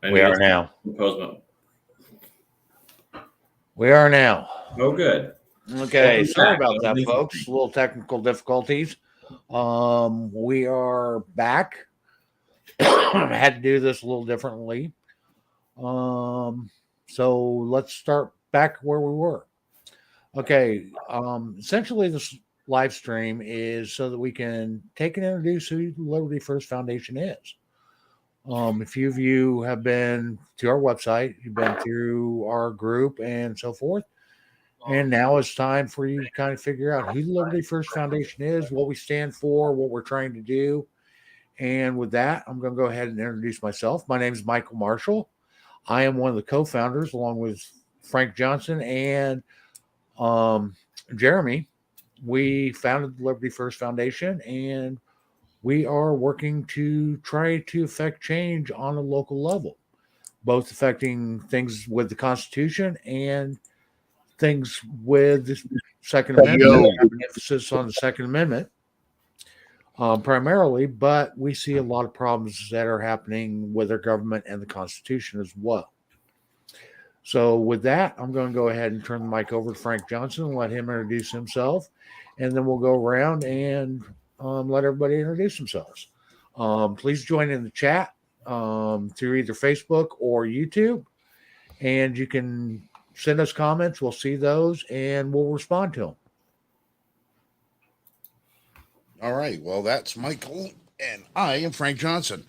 We are now. We are now. Oh, good. Okay, Welcome sorry back. about that, folks. A little technical difficulties. We are back. Had to do this a little differently. So let's start back where we were. Okay. Essentially, this live stream is so that we can take and introduce who the Liberty First Foundation is. A few of you have been to our website, you've been through our group and so forth. And now it's time for you to kind of figure out who the Liberty First Foundation is, what we stand for, what we're trying to do. And with that, I'm going to go ahead and introduce myself. My name is Michael Marshall. I am one of the co-founders, along with Frank Johnson and Jeremy. We founded the Liberty First Foundation, and we are working to try to affect change on a local level, both affecting things with the Constitution and things with the Second Amendment, emphasis on the Second Amendment primarily, but we see a lot of problems that are happening with our government and the Constitution as well. So, with that, I'm going to go ahead and turn the mic over to Frank Johnson and let him introduce himself, and then we'll go around and let everybody introduce themselves. Please join in the chat through either Facebook or YouTube, and you can send us comments. We'll see those and we'll respond to them. All right. Well, that's Michael, and I am Frank Johnson,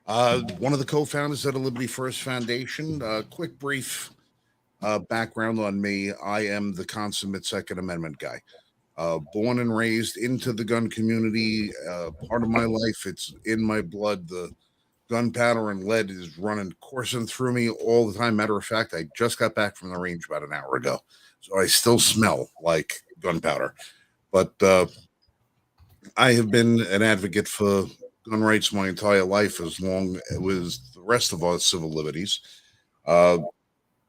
one of the co-founders of the Liberty First Foundation. Quick, brief background on me. I am the consummate Second Amendment guy. Born and raised into the gun community. Part of my life, it's in my blood. The gunpowder and lead is coursing through me all the time. Matter of fact, I just got back from the range about an hour ago, so I still smell like gunpowder. But I have been an advocate for gun rights my entire life, as long as the rest of our civil liberties.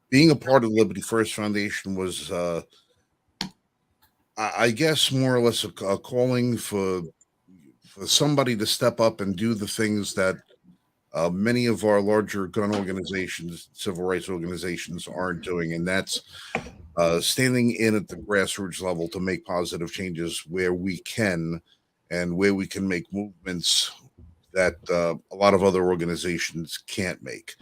Being a part of the Liberty First Foundation was, I guess, more or less a calling for somebody to step up and do the things that many of our larger gun organizations, civil rights organizations, aren't doing, and that's standing in at the grassroots level to make positive changes where we can, and where we can make movements that a lot of other organizations can't make.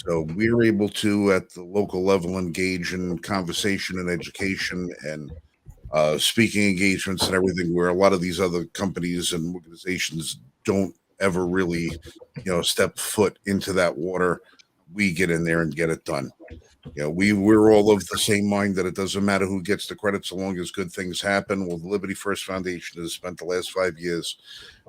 So we're able to, at the local level, engage in conversation and education and speaking engagements and everything, where a lot of these other companies and organizations don't ever really, step foot into that water. We get in there and get it done. We're all of the same mind that it doesn't matter who gets the credit so long as good things happen. Well, the Liberty First Foundation has spent the last 5 years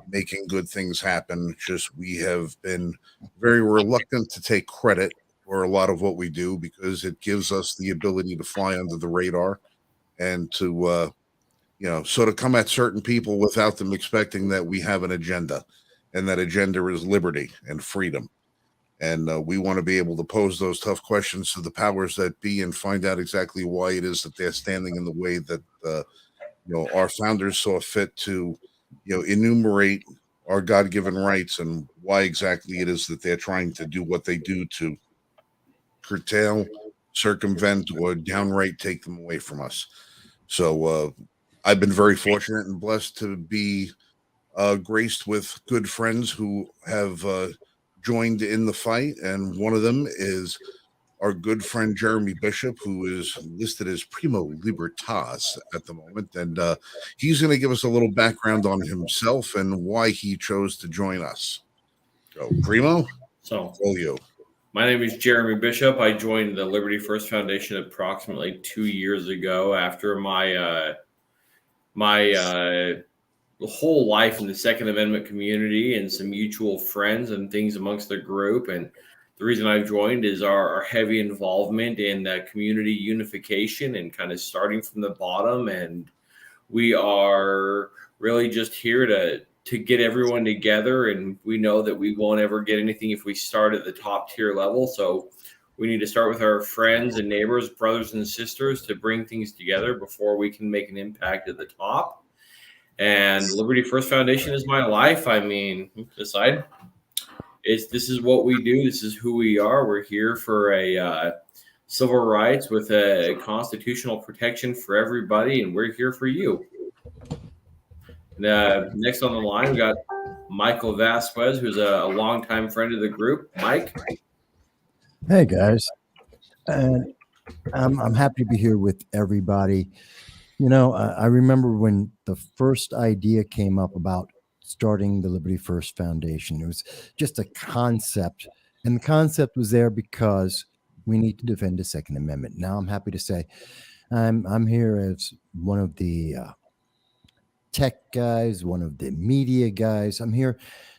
making good things happen. Just we have been very reluctant to take credit for a lot of what we do, because it gives us the ability to fly under the radar and to sort of come at certain people without them expecting that we have an agenda, and that agenda is liberty and freedom. And we want to be able to pose those tough questions to the powers that be and find out exactly why it is that they're standing in the way that our founders saw fit to enumerate our God-given rights, and why exactly it is that they're trying to do what they do to curtail, circumvent, or downright take them away from us. So I've been very fortunate and blessed to be graced with good friends who have joined in the fight, and one of them is our good friend Jeremy Bishop, who is listed as Primo Libertas at the moment, and he's going to give us a little background on himself and why he chose to join us. So, Primo, all you. My name is Jeremy Bishop. I joined the Liberty First Foundation approximately 2 years ago after my whole life in the Second Amendment community and some mutual friends and things amongst the group. And the reason I've joined is our heavy involvement in community unification and kind of starting from the bottom. And we are really just here to get everyone together. And we know that we won't ever get anything if we start at the top tier level. So we need to start with our friends and neighbors, brothers and sisters, to bring things together before we can make an impact at the top. And Liberty First Foundation is my life. I mean, decide. This is what we do. This is who we are. We're here for a civil rights with a constitutional protection for everybody, and we're here for you. Next on the line, we got Michael Vasquez, who's a longtime friend of the group. Mike. Hey guys, and I'm happy to be here with everybody. You know, I remember when the first idea came up about starting the Liberty First Foundation. It was just a concept, and the concept was there because we need to defend the Second Amendment. Now, I'm happy to say I'm here as one of the tech guys, one of the media guys. I'm here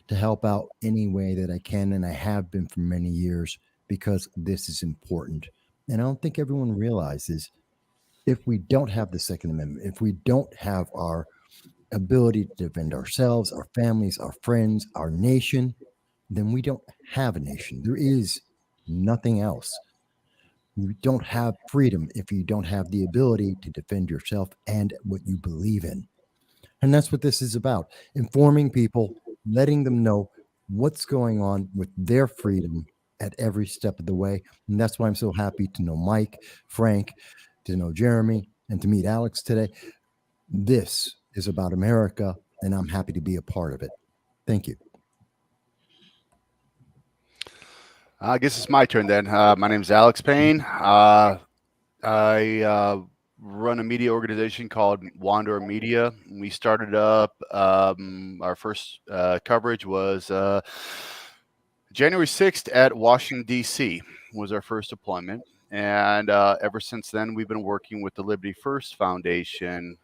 to help out any way that I can, and I have been for many years because this is important. And I don't think everyone realizes if we don't have the Second Amendment, if we don't have our ability to defend ourselves, our families, our friends, our nation, then we don't have a nation. There is nothing else. You don't have freedom if you don't have the ability to defend yourself and what you believe in. And that's what this is about, informing people, letting them know what's going on with their freedom at every step of the way. And that's why I'm so happy to know Mike, Frank, to know Jeremy, and to meet Alex today. This is about America, and I'm happy to be a part of it. Thank you. I guess it's my turn then. My name is Alex Payne. I run a media organization called Wanderer Media. We started up, our first coverage was January 6th at Washington, D.C. was our first deployment. And ever since then, we've been working with the Liberty First Foundation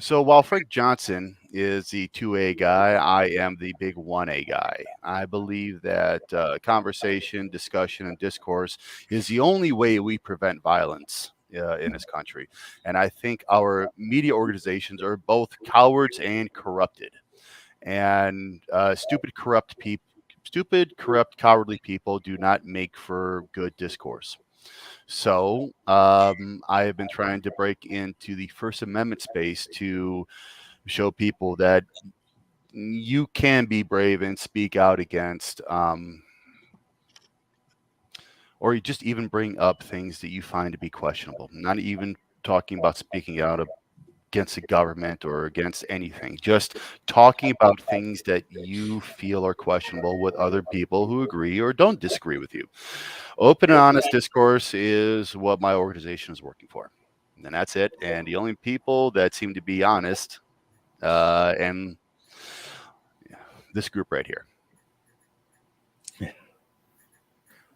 So while Frank Johnson is the 2A guy, I am the big 1A guy. I believe that conversation, discussion, and discourse is the only way we prevent violence in this country. And I think our media organizations are both cowards and corrupted. And stupid, corrupt, cowardly people do not make for good discourse. So I have been trying to break into the First Amendment space to show people that you can be brave and speak out against, or you just even bring up things that you find to be questionable. Not even talking about speaking out against the government or against anything, just talking about things that you feel are questionable with other people who agree or don't disagree with you. Open and honest discourse is what my organization is working for. And that's it. And the only people that seem to be honest, and this group right here.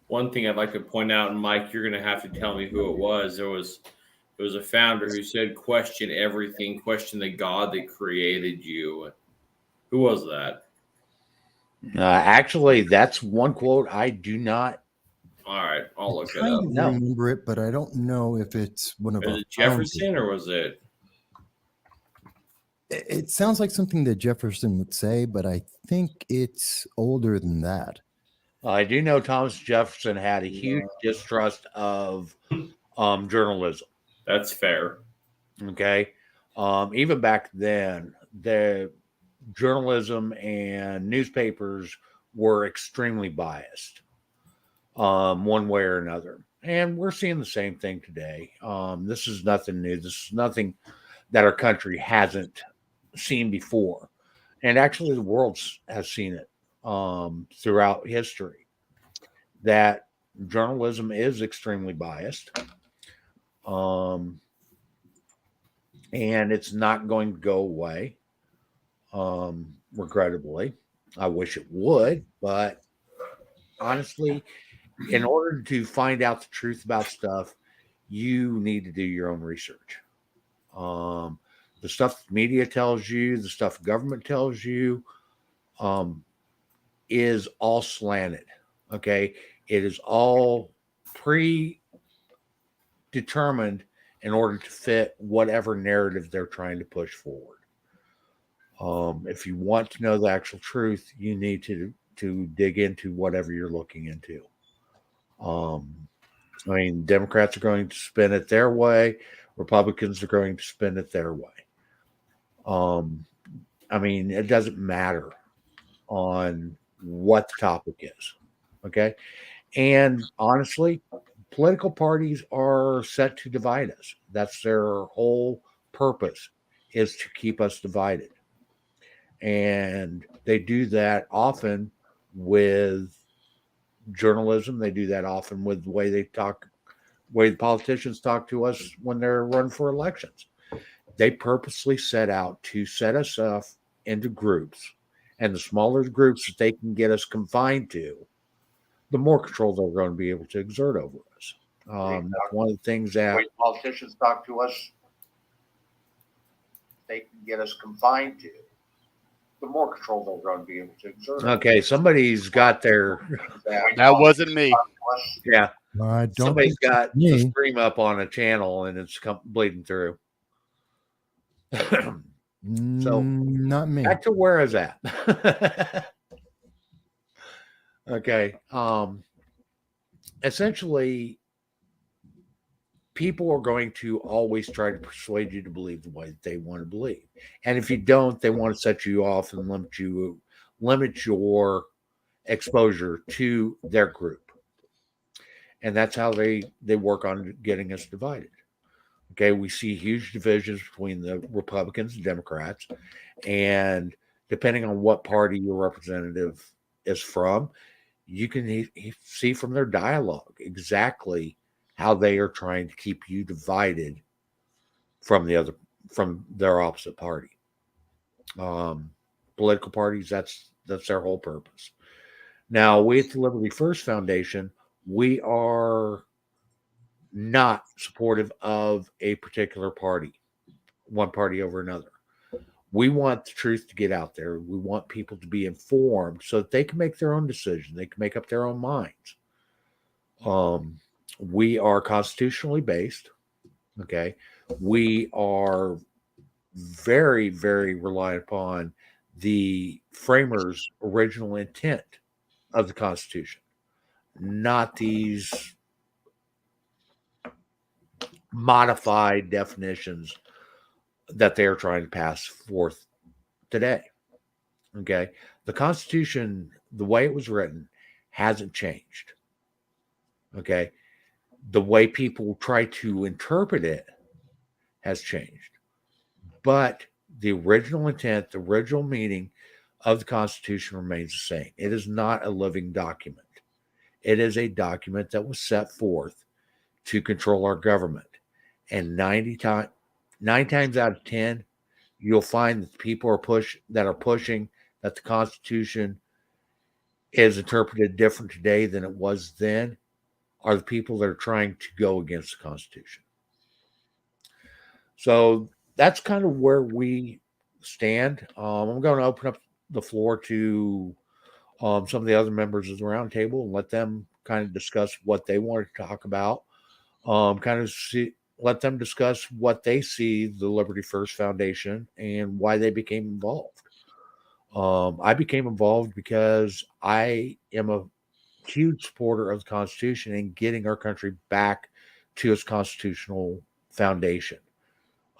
One thing I'd like to point out, and Mike, you're going to have to tell me who it was. There was a founder who said, question everything, question the God that created you. Who was that? Actually, that's one quote I do not. All right, I'll look it I up. remember it, but I don't know if it's one of Was it Jefferson or was it? It sounds like something that Jefferson would say, but I think it's older than that. I do know Thomas Jefferson had a huge distrust of journalism. That's fair. Okay. Even back then, the journalism and newspapers were extremely biased, one way or another. And we're seeing the same thing today. This is nothing new. This is nothing that our country hasn't seen before. And actually, the world has seen it throughout history, that journalism is extremely biased. And it's not going to go away, regrettably. I wish it would, but honestly, in order to find out the truth about stuff, you need to do your own research. The stuff the media tells you, the stuff government tells you, is all slanted. Okay, it is all predetermined in order to fit whatever narrative they're trying to push forward. If you want to know the actual truth, you need to dig into whatever you're looking into. I mean, Democrats are going to spin it their way. Republicans are going to spin it their way. I mean, it doesn't matter. on what the topic is. Okay. And honestly, political parties are set to divide us. That's their whole purpose, is to keep us divided. And they do that often with journalism. They do that often with the way they talk, way the politicians talk to us when they're running for elections. They purposely set out to set us up into groups, and the smaller groups that they can get us confined to, the more control they're going to be able to exert over us. That's one of the things that when politicians talk to us, they can get us confined to, the more control they're going to be able to exert. Okay, somebody's got their. That wasn't me. Yeah, I don't somebody's think got me. the stream up on a channel and it's bleeding through. So Not me. back to where I was at. Okay. Essentially, people are going to always try to persuade you to believe the way that they want to believe. And if you don't, they want to set you off and limit your exposure to their group. And that's how they work on getting us divided. Okay, we see huge divisions between the Republicans and Democrats, and depending on what party your representative is from, you can see from their dialogue exactly how they are trying to keep you divided from their opposite party. Political parties, that's their whole purpose. Now, we at the Liberty First Foundation, we are not supportive of a particular party, one party over another. We want the truth to get out there. We want people to be informed so that they can make their own decision. They can make up their own minds. We are constitutionally based. Okay. We are very, very reliant upon the framers' original intent of the Constitution, not these modified definitions that they're trying to pass forth today. Okay. The Constitution, the way it was written, hasn't changed. Okay. The way people try to interpret it has changed. But the original intent, the original meaning of the Constitution remains the same. It is not a living document. It is a document that was set forth to control our government. And 9 times out of 10, you'll find that people are pushing that the Constitution is interpreted different today than it was then, are the people that are trying to go against the Constitution. So that's kind of where we stand. I'm going to open up the floor to some of the other members of the roundtable and let them kind of discuss what they want to talk about. Let them discuss what they see the Liberty First Foundation and why they became involved. I became involved because I am a huge supporter of the Constitution and getting our country back to its constitutional foundation.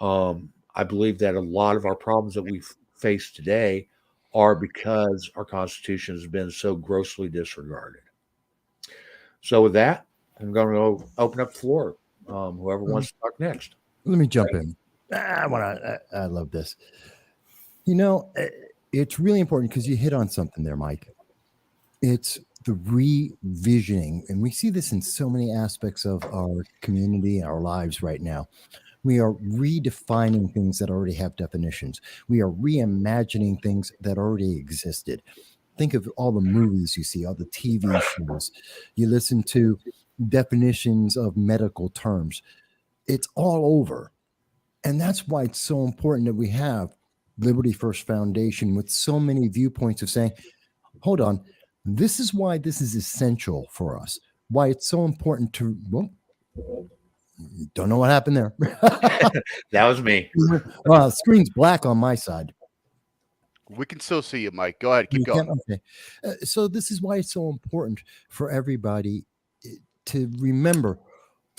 I believe that a lot of our problems that we face today are because our Constitution has been so grossly disregarded. So with that, I'm going to open up the floor. Whoever wants to talk next. Let me jump in. I love this. You know, it's really important because you hit on something there, Mike. It's the revisioning, and we see this in so many aspects of our community and our lives right now. We are redefining things that already have definitions. We are reimagining things that already existed. Think of all the movies you see, all the TV shows. You listen to definitions of medical terms. It's all over. And that's why it's so important that we have Liberty First Foundation with so many viewpoints of saying, hold on, this is why this is essential for us, why it's so important to, well, don't know what happened there. That was me. Well, the screen's black on my side. We can still see you, Mike. Go ahead. Keep going. Okay. So this is why it's so important for everybody to remember,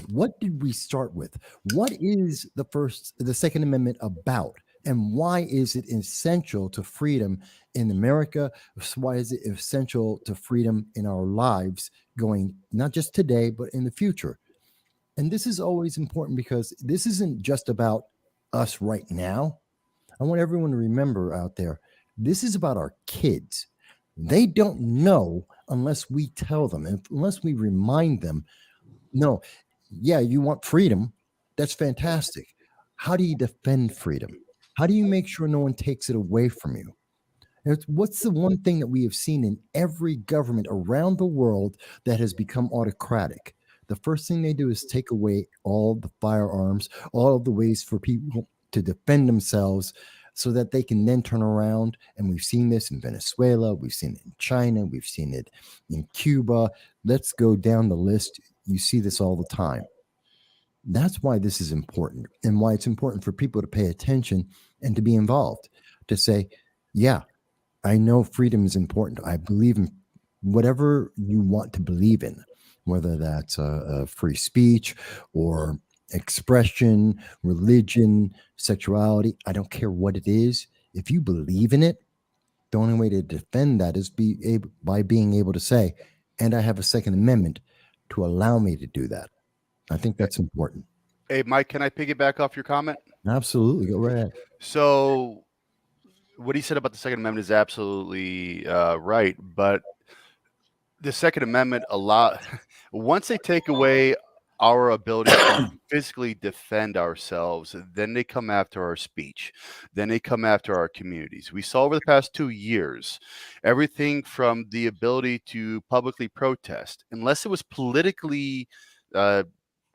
what did we start with? What is the Second Amendment about? And why is it essential to freedom in America? Why is it essential to freedom in our lives going not just today, but in the future? And this is always important because this isn't just about us right now. I want everyone to remember out there, this is about our kids. They don't know unless we tell them, unless we remind them, no, yeah, you want freedom. That's fantastic. How do you defend freedom? How do you make sure no one takes it away from you? What's the one thing that we have seen in every government around the world that has become autocratic? The first thing they do is take away all the firearms, all of the ways for people to defend themselves so that they can then turn around. And we've seen this in Venezuela, we've seen it in China, we've seen it in Cuba. Let's go down the list. You see this all the time. That's why this is important, and why it's important for people to pay attention and to be involved, to say, yeah, I know freedom is important. I believe in whatever you want to believe in, whether that's free speech or expression, religion, sexuality. I don't care what it is. If you believe in it, the only way to defend that is by being able to say, and I have a Second Amendment to allow me to do that. I think that's important. Hey, Mike, can I piggyback off your comment? Absolutely. Go right ahead. So what he said about the Second Amendment is absolutely right, but the Second Amendment once they take away our ability to physically defend ourselves, then they come after our speech, then they come after our communities. We saw over the past 2 years everything from the ability to publicly protest, unless it was politically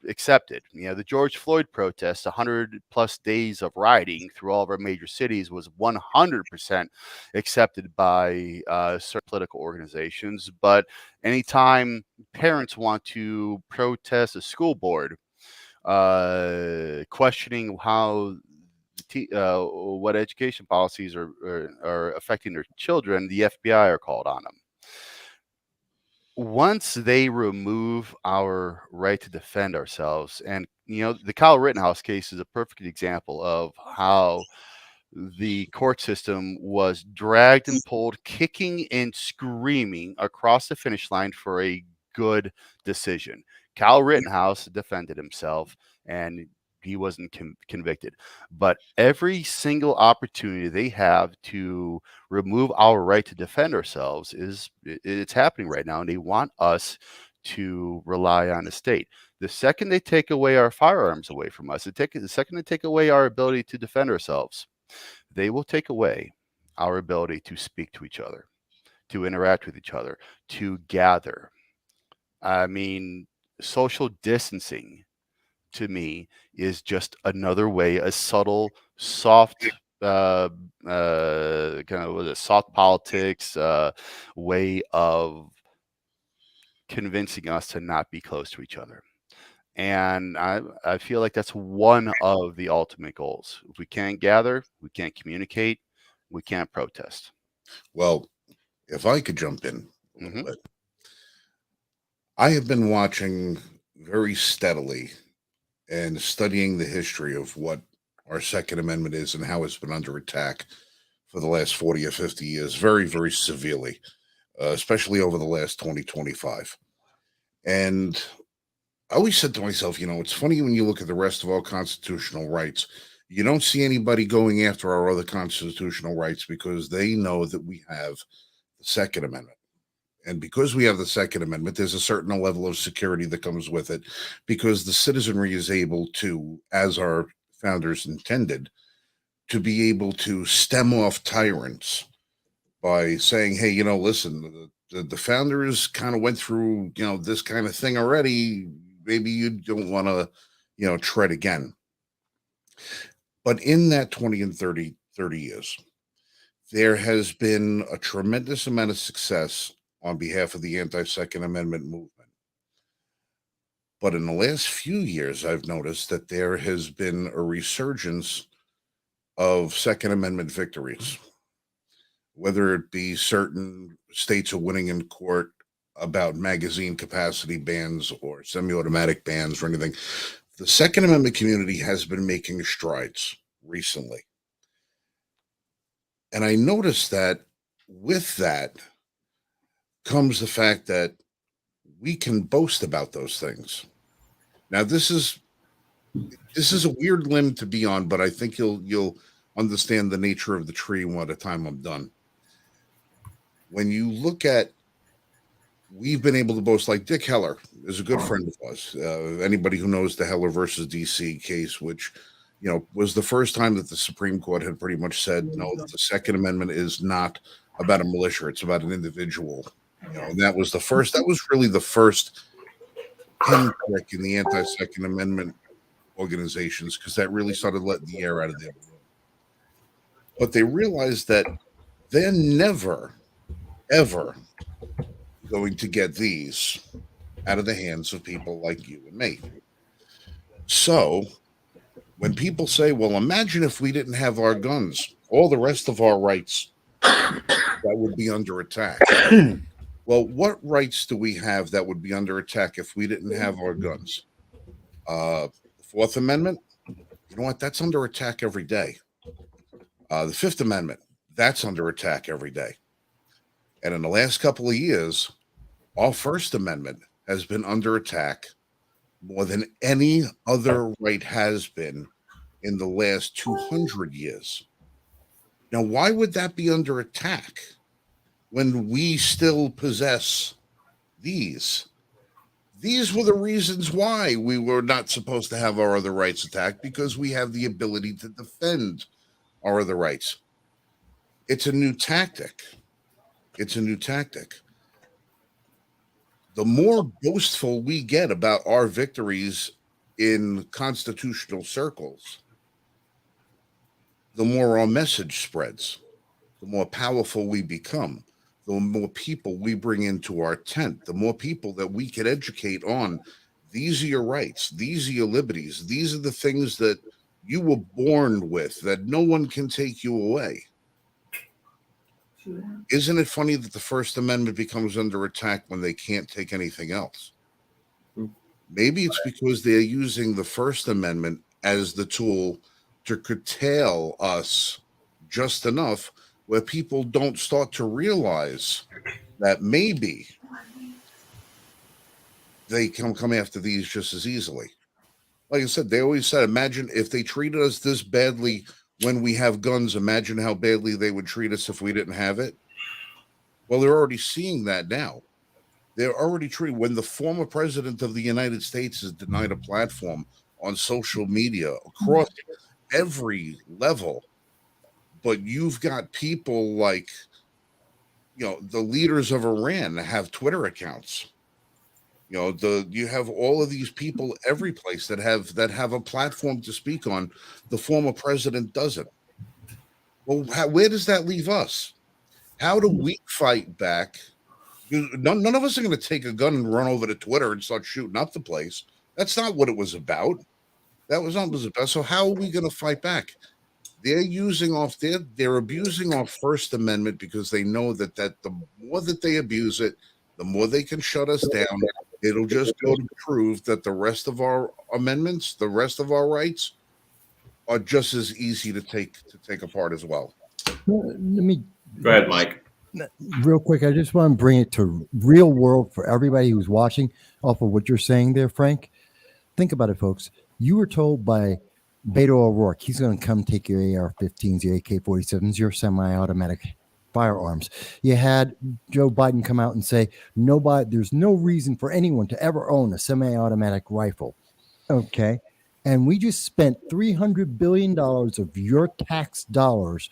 accepted. The George Floyd protests, 100 plus days of rioting through all of our major cities, was 100% accepted by certain political organizations. But anytime parents want to protest a school board, questioning how what education policies are affecting their children, the FBI are called on them. Once they remove our right to defend ourselves, and the Kyle Rittenhouse case is a perfect example of how the court system was dragged and pulled, kicking and screaming across the finish line for a good decision. Kyle Rittenhouse defended himself, and he wasn't convicted. But every single opportunity they have to remove our right to defend ourselves it's happening right now, and they want us to rely on the state. The second they take away our firearms away from us, the second they take away our ability to defend ourselves, they will take away our ability to speak to each other, to interact with each other, to gather. I mean, social distancing to me is just another way, a subtle, soft, kind of a soft politics way of convincing us to not be close to each other. And I feel like that's one of the ultimate goals. If we can't gather, we can't communicate, we can't protest. Well, if I could jump in a little Mhm. bit, I have been watching very steadily and studying the history of what our Second Amendment is and how it's been under attack for the last 40 or 50 years, very, very severely, especially over the last 2025. And I always said to myself, it's funny when you look at the rest of our constitutional rights, you don't see anybody going after our other constitutional rights because they know that we have the Second Amendment. And because we have the Second Amendment, there's a certain level of security that comes with it because the citizenry is able to, as our founders intended, to be able to stem off tyrants by saying, hey, listen, the founders kind of went through, this kind of thing already. Maybe you don't want to, tread again. But in that 20 and 30 years, there has been a tremendous amount of success on behalf of the anti-Second Amendment movement. But in the last few years, I've noticed that there has been a resurgence of Second Amendment victories, whether it be certain states are winning in court about magazine capacity bans or semi-automatic bans or anything. The Second Amendment community has been making strides recently. And I noticed that with that comes the fact that we can boast about those things. Now, this is a weird limb to be on, but I think you'll understand the nature of the tree by the time I'm done. When you look at, we've been able to boast, like Dick Heller is a good friend of ours. Anybody who knows the Heller versus DC case, which was the first time that the Supreme Court had pretty much said, no, the Second Amendment is not about a militia; it's about an individual. And that was really the first pinprick in the anti-Second Amendment organizations, because that really started letting the air out of their balloon. But they realized that they're never, ever going to get these out of the hands of people like you and me. So when people say, well, imagine if we didn't have our guns, all the rest of our rights that would be under attack. Well, what rights do we have that would be under attack if we didn't have our guns? The Fourth Amendment, you know what? That's under attack every day. The Fifth Amendment, that's under attack every day. And in the last couple of years, our First Amendment has been under attack more than any other right has been in the last 200 years. Now, why would that be under attack when we still possess these? These were the reasons why we were not supposed to have our other rights attacked, because we have the ability to defend our other rights. It's a new tactic. It's a new tactic. The more boastful we get about our victories in constitutional circles, the more our message spreads, the more powerful we become, the more people we bring into our tent, the more people that we can educate on, these are your rights, these are your liberties, these are the things that you were born with, that no one can take you away. Isn't it funny that the First Amendment becomes under attack when they can't take anything else? Maybe it's because they're using the First Amendment as the tool to curtail us just enough where people don't start to realize that maybe they can come after these just as easily. Like I said, they always said, imagine if they treated us this badly when we have guns, imagine how badly they would treat us if we didn't have it. Well, they're already seeing that now. They're already treating, when the former president of the United States is denied a platform on social media across every level, but you've got people like, the leaders of Iran have Twitter accounts. You have all of these people every place that have a platform to speak on. The former president doesn't. Well, where does that leave us? How do we fight back? None of us are going to take a gun and run over to Twitter and start shooting up the place. That's not what it was about. That was not what it was about. So how are we going to fight back? They're abusing our First Amendment, because they know that the more that they abuse it, the more they can shut us down. It'll just go to prove that the rest of our amendments, the rest of our rights, are just as easy to take apart as well. Let me Go ahead, Mike. real quick. I just want to bring it to real world for everybody who's watching off of what you're saying there, Frank. Think about it, folks. You were told by Beto O'Rourke he's going to come take your AR-15s, your AK-47s, your semi-automatic firearms. You had Joe Biden come out and say, there's no reason for anyone to ever own a semi-automatic rifle. Okay. And we just spent $300 billion of your tax dollars,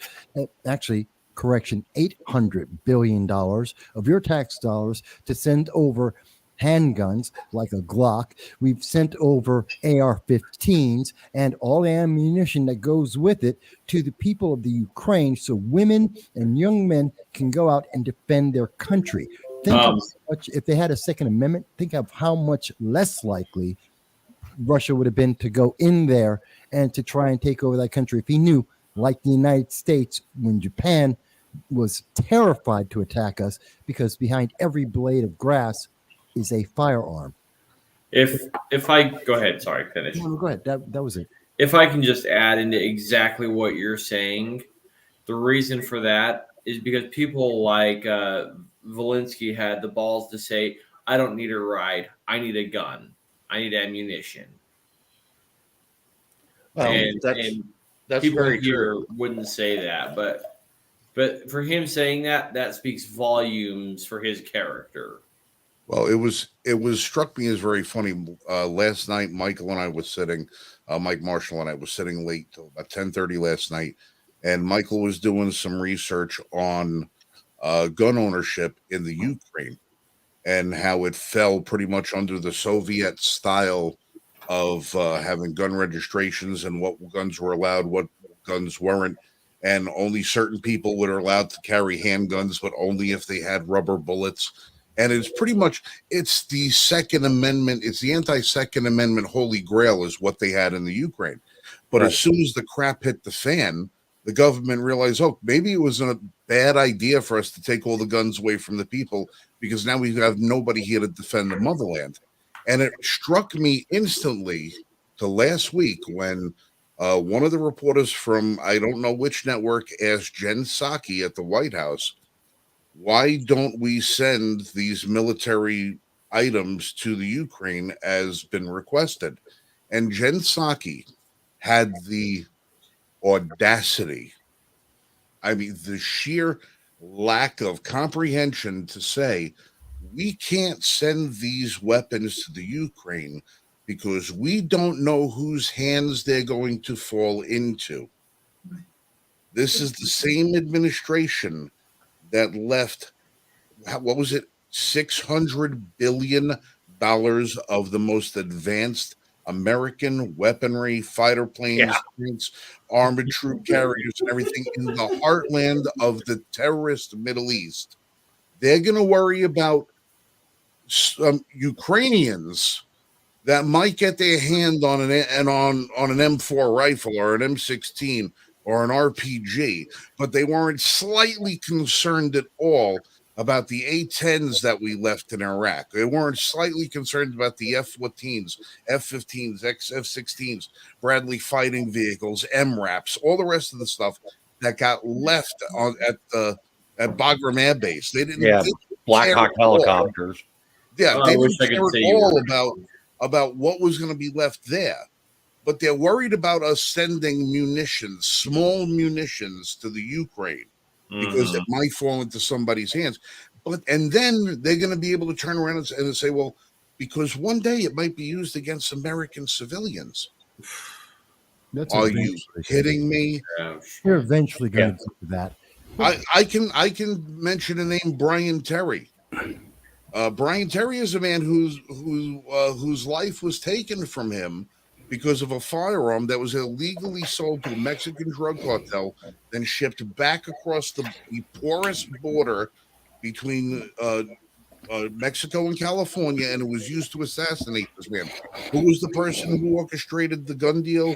actually, correction, $800 billion of your tax dollars to send over handguns like a Glock. We've sent over AR-15s and all the ammunition that goes with it to the people of the Ukraine, so women and young men can go out and defend their country. Think of how much, if they had a Second Amendment, think of how much less likely Russia would have been to go in there and to try and take over that country. If he knew, like the United States, when Japan was terrified to attack us, because behind every blade of grass is a firearm. If I go ahead, sorry, finish. No, go ahead. That was it. If I can just add into exactly what you're saying, The reason for that is because people like Volinsky had the balls to say, I don't need a ride. I need a gun. I need ammunition. Well, And that's people very here true. wouldn't say that, but for him saying that, that speaks volumes for his character. Well, it was struck me as very funny. Last night, Michael and I was sitting, Mike Marshall and I was sitting late till about 10:30 last night, and Michael was doing some research on gun ownership in the Ukraine and how it fell pretty much under the Soviet style of having gun registrations and what guns were allowed, what guns weren't, and only certain people were allowed to carry handguns, but only if they had rubber bullets. And it's pretty much it's the Second Amendment, it's the anti-Second Amendment holy grail is what they had in the Ukraine. But Right. as soon as the crap hit the fan, the government realized, oh, maybe it was a bad idea for us to take all the guns away from the people because now we have nobody here to defend the motherland. And it struck me instantly to last week when one of the reporters from I don't know which network asked Jen Psaki at the White House, why don't we send these military items to the Ukraine as been requested? And Jen Psaki had the audacity, I mean, the sheer lack of comprehension to say, we can't send these weapons to the Ukraine because we don't know whose hands they're going to fall into. This is the same administration that left, what was it, $600 billion of the most advanced American weaponry, fighter planes, tanks, armored troop carriers, and everything in the heartland of the terrorist Middle East. They're going to worry about Ukrainians that might get their hand on an M4 rifle or an M16 or an RPG, but they weren't slightly concerned at all about the A-10s that we left in Iraq. They weren't slightly concerned about the F-14s, F-15s, F-16s, Bradley fighting vehicles, MRAPs, all the rest of the stuff that got left at Bagram Air Base. They didn't. Yeah, They Black care Hawk at all. helicopters. Yeah, I they wish didn't I could care say at you all were. about what was going to be left there. But they're worried about us sending munitions, small munitions to the Ukraine because it might fall into somebody's hands. And then they're going to be able to turn around and say, well, because one day it might be used against American civilians. That's Are you eventually kidding me? You're eventually going Yeah. to get to that. I can mention the name Brian Terry. Brian Terry is a man whose life was taken from him because of a firearm that was illegally sold to a Mexican drug cartel, then shipped back across the porous border between Mexico and California, and it was used to assassinate this man. Who was the person who orchestrated the gun deal?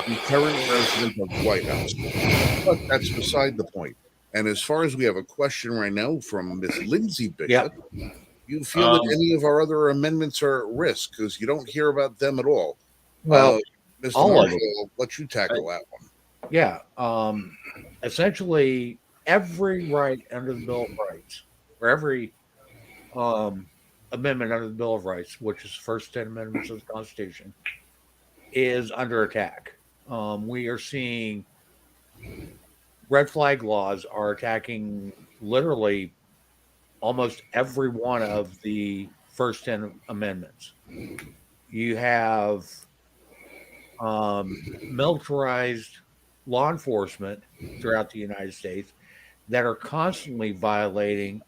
The current resident of the White House. But that's beside the point. And as far as we have a question right now from Miss Lindsay Bishop, you feel that any of our other amendments are at risk because you don't hear about them at all. Well, Mr. all of Marshall, them. I'll let you tackle that one. Yeah. Essentially, every right under the Bill of Rights, or every amendment under the Bill of Rights, which is the first 10 amendments of the Constitution, is under attack. We are seeing red flag laws are attacking literally almost every one of the first 10 amendments. You have militarized law enforcement throughout the United States that are constantly violating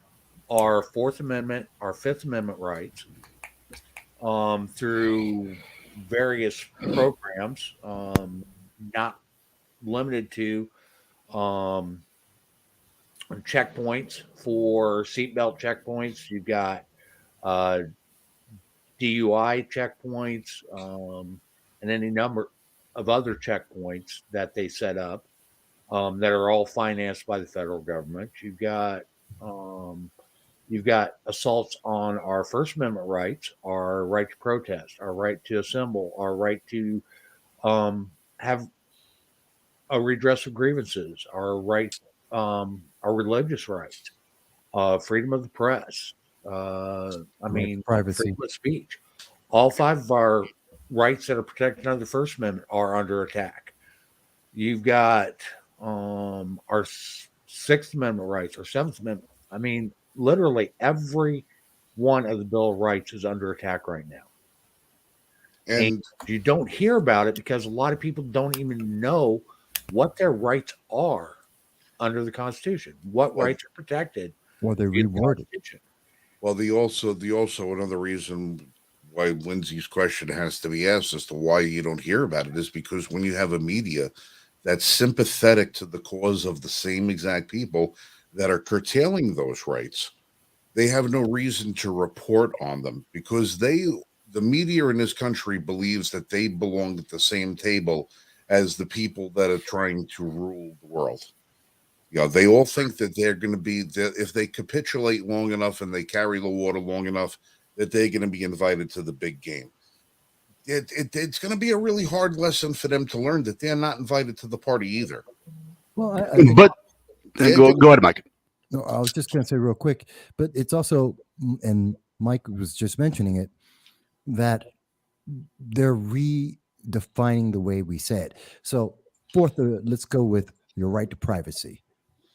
our Fourth Amendment, our Fifth Amendment rights through various programs, not limited to checkpoints for seatbelt checkpoints. You've got DUI checkpoints, and any number of other checkpoints that they set up that are all financed by the federal government. You've got assaults on our First Amendment rights, our right to protest, our right to assemble, our right to have a redress of grievances, our right our religious rights, freedom of the press. Right to privacy. Freedom of speech. All five of our rights that are protected under the First Amendment are under attack. You've got our Sixth Amendment rights, or Seventh Amendment. I mean, literally every one of the Bill of Rights is under attack right now. And And you don't hear about it because a lot of people don't even know what their rights are under the Constitution, what rights are protected Or they're in the rewarded. Constitution. well, the also another reason why Lindsay's question has to be asked as to why you don't hear about it is because when you have a media that's sympathetic to the cause of the same exact people that are curtailing those rights, they have no reason to report on them because the media in this country believes that they belong at the same table as the people that are trying to rule the world. You know, they all think that they're going to be, if they capitulate long enough and they carry the water long enough, that they're going to be invited to the big game. It's going to be a really hard lesson for them to learn that they're not invited to the party either. Well, I mean, But go ahead, Mike. no, I was just going to say real quick, but it's also, and Mike was just mentioning it, that they're redefining the way we say it. So, let's go with your right to privacy.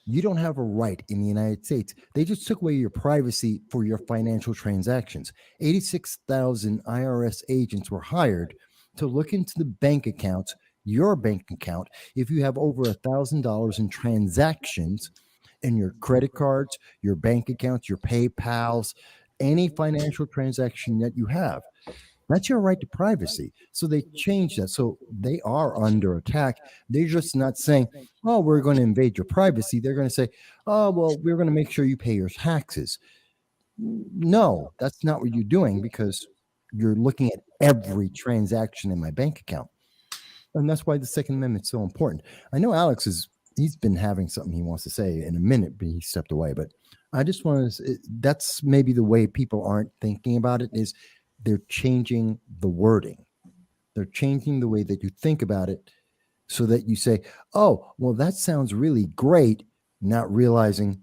You don't have a right in the United States. They just took away your privacy for your financial transactions. 86,000 IRS agents were hired to look into the bank accounts, your bank account, if you have over $1,000 in transactions in your credit cards, your bank accounts, your PayPals, any financial transaction that you have. That's your right to privacy. So they changed that. So they are under attack. They're just not saying, oh, we're going to invade your privacy. They're going to say, oh, well, we're going to make sure you pay your taxes. No, that's not what you're doing because you're looking at every transaction in my bank account. And that's why the Second Amendment is so important. I know he's been having something he wants to say in a minute, but he stepped away. But I just want to, that's maybe the way people aren't thinking about it is they're changing the wording. They're changing the way that you think about it so that you say, oh, well, that sounds really great, not realizing,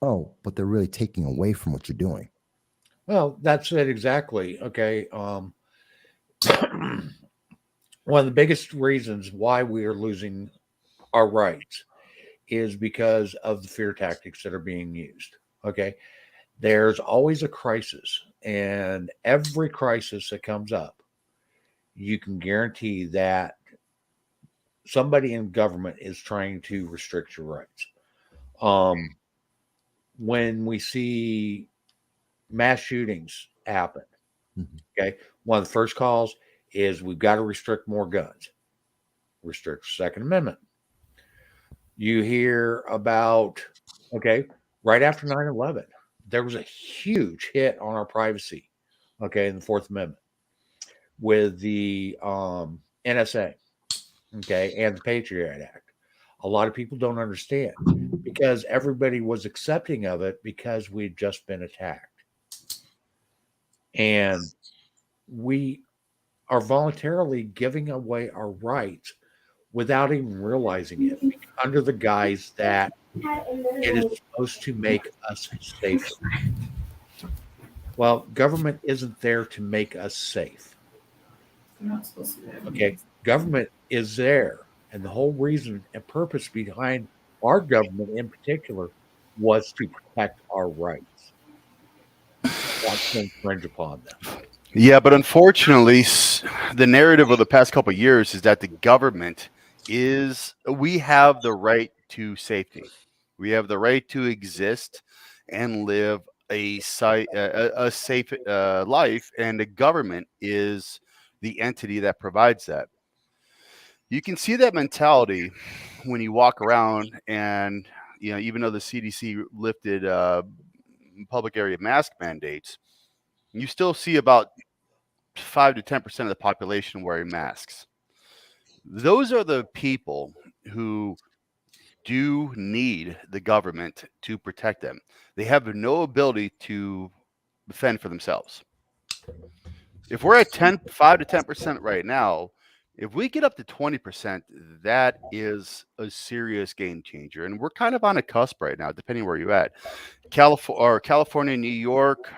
oh, but they're really taking away from what you're doing. Well, that's it exactly. Okay. One of the biggest reasons why we are losing our rights is because of the fear tactics that are being used. Okay. There's always a crisis, and every crisis that comes up, you can guarantee that somebody in government is trying to restrict your rights. When we see mass shootings happen, okay, one of the first calls is we've got to restrict more guns, restrict the Second Amendment. You hear about, okay, right after 9/11, there was a huge hit on our privacy, okay, in the Fourth Amendment with the NSA, okay, and the Patriot Act. A lot of people don't understand because everybody was accepting of it because we'd just been attacked. And we are voluntarily giving away our rights without even realizing it under the guise that it is supposed to make us safer. Well, government isn't there to make us safe. Okay. Government is there. And the whole reason and purpose behind our government in particular was to protect our rights, not to infringe upon them. Yeah, but unfortunately, the narrative of the past couple of years is that the government we have the right to safety. We have the right to exist and live a safe life, and the government is the entity that provides that. You can see that mentality when you walk around, and even though the CDC lifted public area mask mandates, you still see about 5 to 10% of the population wearing masks. Those are the people who do need the government to protect them. They have no ability to defend for themselves. If we're at 5 to 10% right now, If we get up to 20%, that is a serious game changer. And we're kind of on a cusp right now, depending where you're at. California, New York,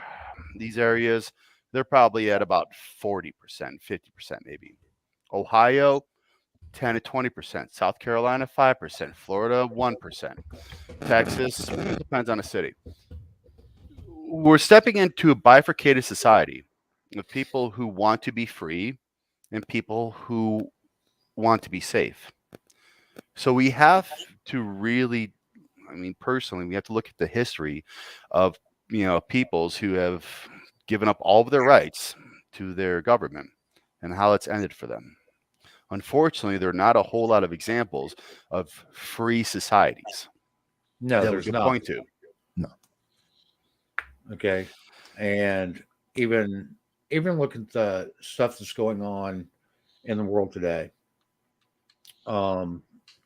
these areas, they're probably at about 40%, 50% maybe. Ohio, 10 to 20%. South Carolina, 5%. Florida, 1%. Texas, depends on the city. We're stepping into a bifurcated society of people who want to be free and people who want to be safe. So we have to really, I mean, personally, we have to look at the history of, peoples who have given up all of their rights to their government and how it's ended for them. Unfortunately, there are not a whole lot of examples of free societies No, that we there's could not. point to. No. Okay. And even look at the stuff that's going on in the world today.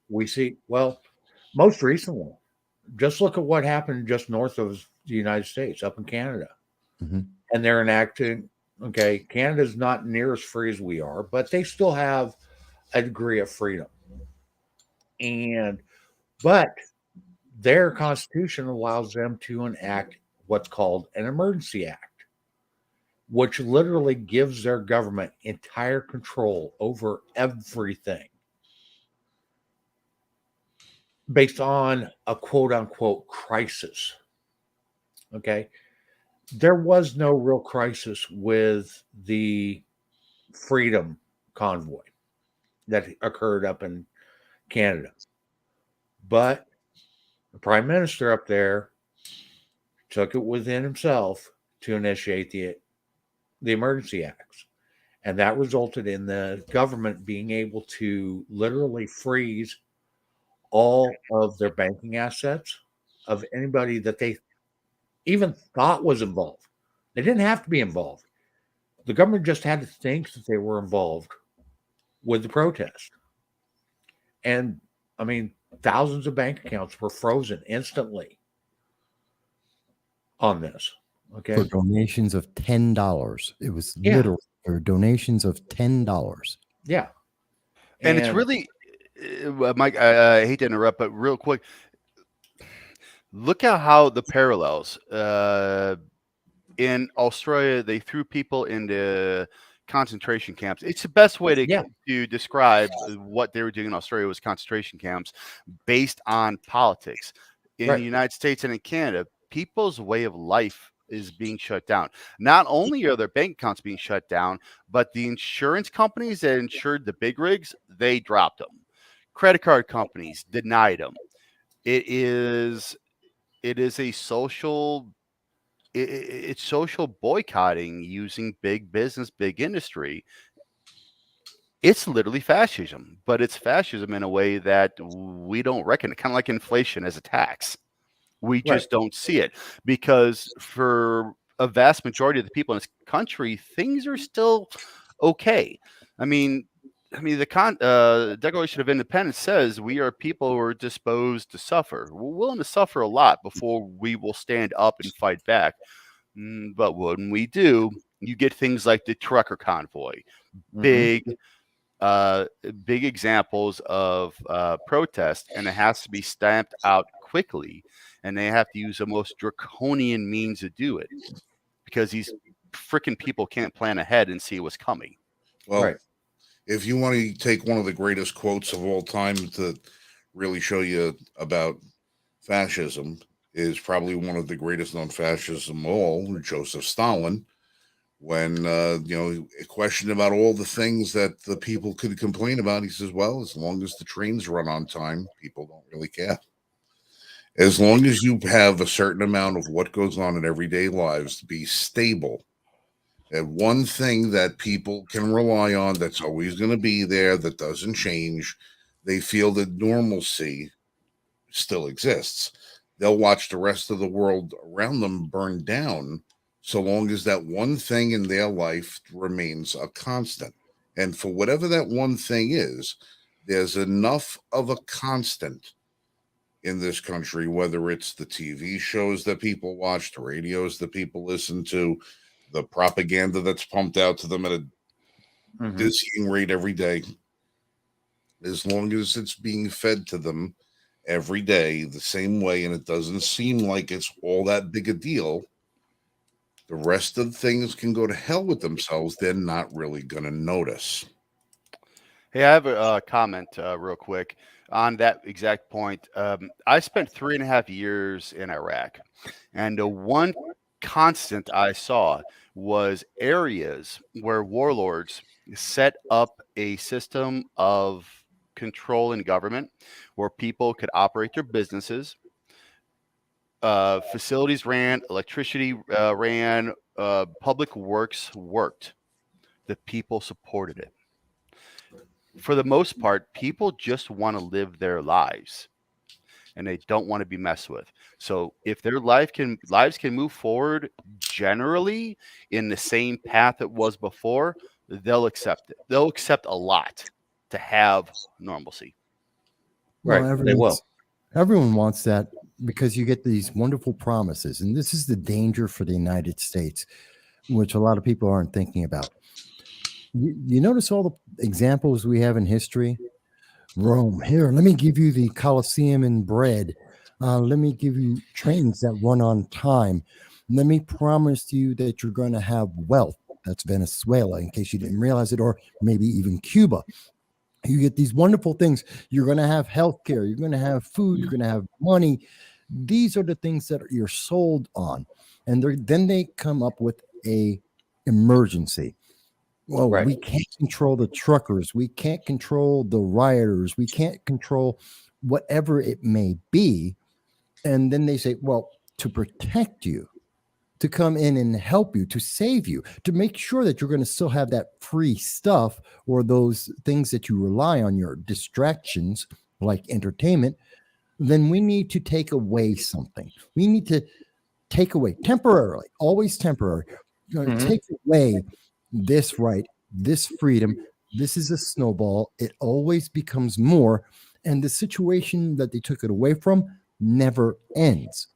We see, well, most recently, just look at what happened just north of the United States, up in Canada. Mhm. And they're enacting, okay, Canada's not near as free as we are, but they still have a degree of freedom. But their constitution allows them to enact what's called an emergency act, which literally gives their government entire control over everything based on a quote unquote crisis. Okay. There was no real crisis with the freedom convoy that occurred up in Canada. But the prime minister up there took it within himself to initiate the emergency acts. And that resulted in the government being able to literally freeze all of their banking assets of anybody that they even thought was involved. They didn't have to be involved. The government just had to think that they were involved with the protest. And I mean, thousands of bank accounts were frozen instantly on this. Okay. For donations of $10. It was Yeah. literally for donations of $10. Yeah. And it's really, Mike, I hate to interrupt, but real quick, look at how the parallels. In Australia, they threw people into concentration camps. It's the best way to describe what they were doing in Australia was concentration camps based on politics. In the United States and in Canada, people's way of life is being shut down. Not only are their bank accounts being shut down, but the insurance companies that insured the big rigs, they dropped them. Credit card companies denied them. It is a social it's social boycotting using big business, big industry. It's literally fascism, but it's fascism in a way that we don't reckon, kind of like inflation as a tax. We just don't see it because for a vast majority of the people in this country, things are still okay. I mean, the Declaration of Independence says we are people who are disposed to suffer. We're willing to suffer a lot before we will stand up and fight back. But when we do, you get things like the trucker convoy, big examples of protest, and it has to be stamped out quickly, and they have to use the most draconian means to do it because these freaking people can't plan ahead and see what's coming. Well, if you want to take one of the greatest quotes of all time to really show you about fascism, is probably one of the greatest known fascism of all, Joseph Stalin, when questioned about all the things that the people could complain about. He says, well, as long as the trains run on time, people don't really care. As long as you have a certain amount of what goes on in everyday lives to be stable, and one thing that people can rely on that's always going to be there, that doesn't change, they feel that normalcy still exists. They'll watch the rest of the world around them burn down so long as that one thing in their life remains a constant. And for whatever that one thing is, there's enough of a constant in this country, whether it's the TV shows that people watch, the radios that people listen to, the propaganda that's pumped out to them at a dizzying rate every day. as long as it's being fed to them every day the same way, and it doesn't seem like it's all that big a deal, the rest of the things can go to hell with themselves. They're not really going to notice. Hey, I have a comment real quick on that exact point. I spent 3.5 years in Iraq, and the one constant I saw was areas where warlords set up a system of control in government where people could operate their businesses. Facilities ran, electricity ran, public works worked. The people supported it. For the most part, people just want to live their lives and they don't want to be messed with. So if their lives can move forward generally in the same path it was before, they'll accept it. They'll accept a lot to have normalcy. Right, they will. Everyone wants that because you get these wonderful promises. And this is the danger for the United States, which a lot of people aren't thinking about. You notice all the examples we have in history? Rome, here, let me give you the Colosseum and bread. Let me give you trains that run on time. Let me promise you that you're going to have wealth. That's Venezuela, in case you didn't realize it, or maybe even Cuba. You get these wonderful things. You're going to have health care. You're going to have food. You're going to have money. These are the things that you're sold on. And then they come up with a emergency. Well, Right. We can't control the truckers. We can't control the rioters. We can't control whatever it may be. And then they say, well, to protect you, to come in and help you, to save you, to make sure that you're going to still have that free stuff or those things that you rely on, your distractions like entertainment, then we need to take away something. We need to take away temporarily, always temporary, take away this right, this freedom. This is a snowball. It always becomes more. And the situation that they took it away from never ends.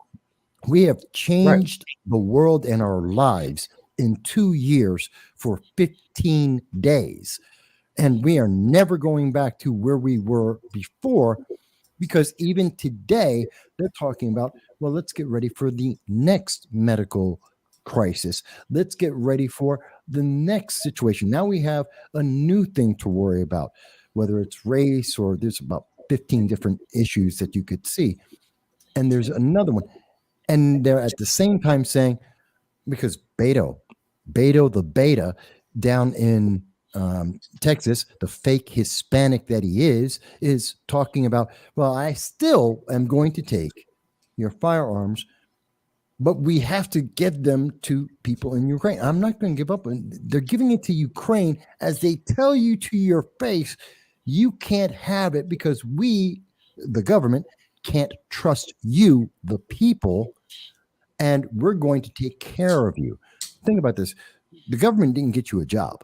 We have changed the world and our lives in 2 years for 15 days. And we are never going back to where we were before, because even today, they're talking about, well, let's get ready for the next medical crisis. Let's get ready for the next situation. Now we have a new thing to worry about, whether it's race or there's about 15 different issues that you could see. And there's another one. And they're at the same time saying, because Beto the beta down in Texas, the fake Hispanic that he is talking about, well, I still am going to take your firearms, but we have to give them to people in Ukraine. I'm not going to give up. They're giving it to Ukraine as they tell you to your face, you can't have it because we, the government, can't trust you, the people, and we're going to take care of you. Think about this. The government didn't get you a job.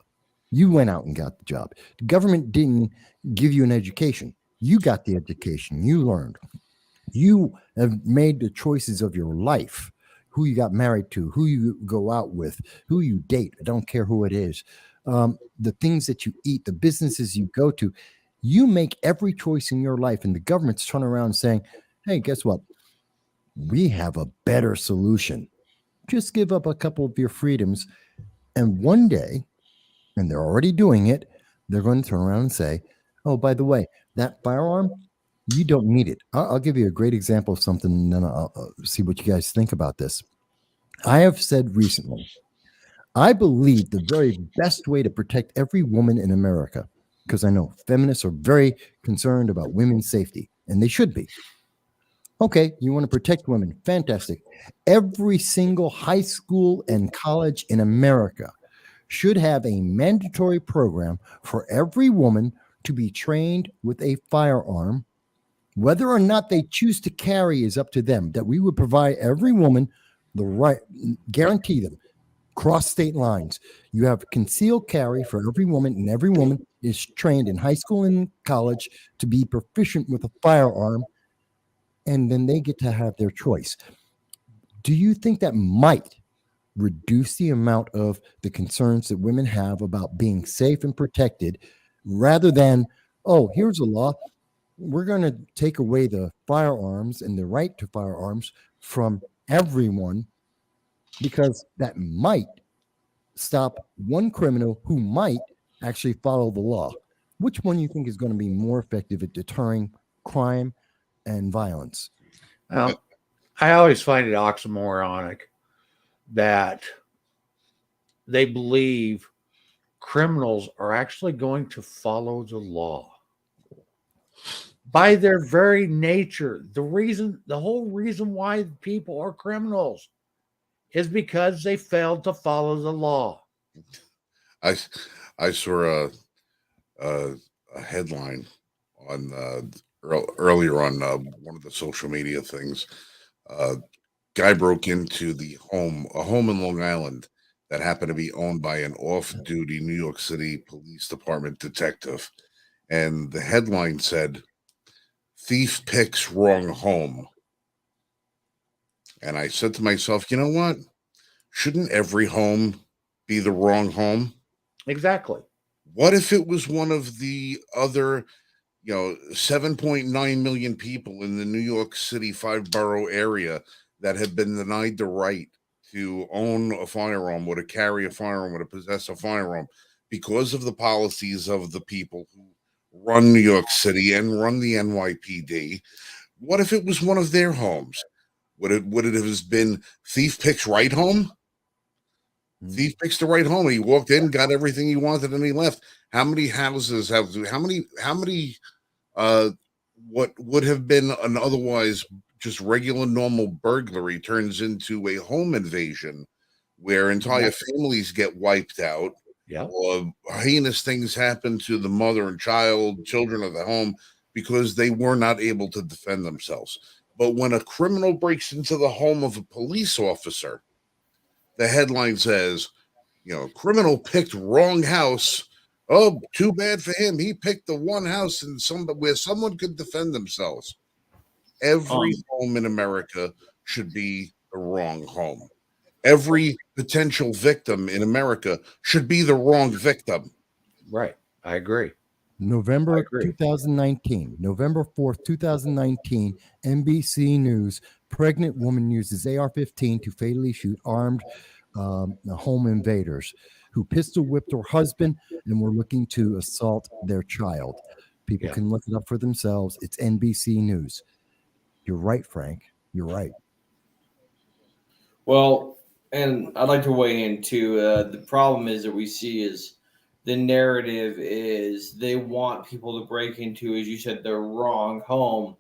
You went out and got the job. The government didn't give you an education. You got the education. You learned. You have made the choices of your life, who you got married to, who you go out with, who you date. I don't care who it is. The things that you eat, the businesses you go to. You make every choice in your life, and the government's turning around and saying, hey, guess what? We have a better solution. Just give up a couple of your freedoms. And one day, and they're already doing it, they're going to turn around and say, oh, by the way, that firearm, you don't need it. I'll give you a great example of something, and then I'll see what you guys think about this. I have said recently, I believe the very best way to protect every woman in America, because I know feminists are very concerned about women's safety, and they should be. Okay, you want to protect women. Fantastic. Every single high school and college in America should have a mandatory program for every woman to be trained with a firearm. Whether or not they choose to carry is up to them. That we would provide every woman the right, guarantee them, cross state lines. You have concealed carry for every woman, and every woman is trained in high school and college to be proficient with a firearm, and then they get to have their choice. Do you think that might reduce the amount of the concerns that women have about being safe and protected, rather than oh, here's a law. We're going to take away the firearms and the right to firearms from everyone because that might stop one criminal who might actually follow the law. Which one do you think is going to be more effective at deterring crime and violence? I always find it oxymoronic that they believe criminals are actually going to follow the law. By their very nature, the whole reason why people are criminals is because they failed to follow the law. I I saw a headline on earlier on one of the social media things. Guy broke into a home in Long Island that happened to be owned by an off-duty New York City Police Department detective, and the headline said, "Thief picks wrong home." And I said to myself, you know what? Shouldn't every home be the wrong home? Exactly. What if it was one of the other, 7.9 million people in the New York City five borough area that have been denied the right to own a firearm or to carry a firearm or to possess a firearm because of the policies of the people who run New York City and run the NYPD? What if it was one of their homes? Would it have been thief picks right home? Thief picks the right home. He walked in, got everything he wanted, and he left. How many houses have? How many? What would have been an otherwise just regular normal burglary turns into a home invasion, where entire families get wiped out, Yeah. or heinous things happen to the mother and children of the home because they were not able to defend themselves. But when a criminal breaks into the home of a police officer, the headline says, criminal picked wrong house. Oh, too bad for him. He picked the one house where someone could defend themselves. Every home in America should be the wrong home. Every potential victim in America should be the wrong victim. Right. I agree. November 2019, November 4th, 2019, NBC News, pregnant woman uses AR-15 to fatally shoot armed home invaders who pistol whipped her husband and were looking to assault their child. People can look it up for themselves. It's NBC News. You're right, Frank. You're right. Well, and I'd like to weigh in too. The problem is that we see is the narrative is they want people to break into, as you said, their wrong home,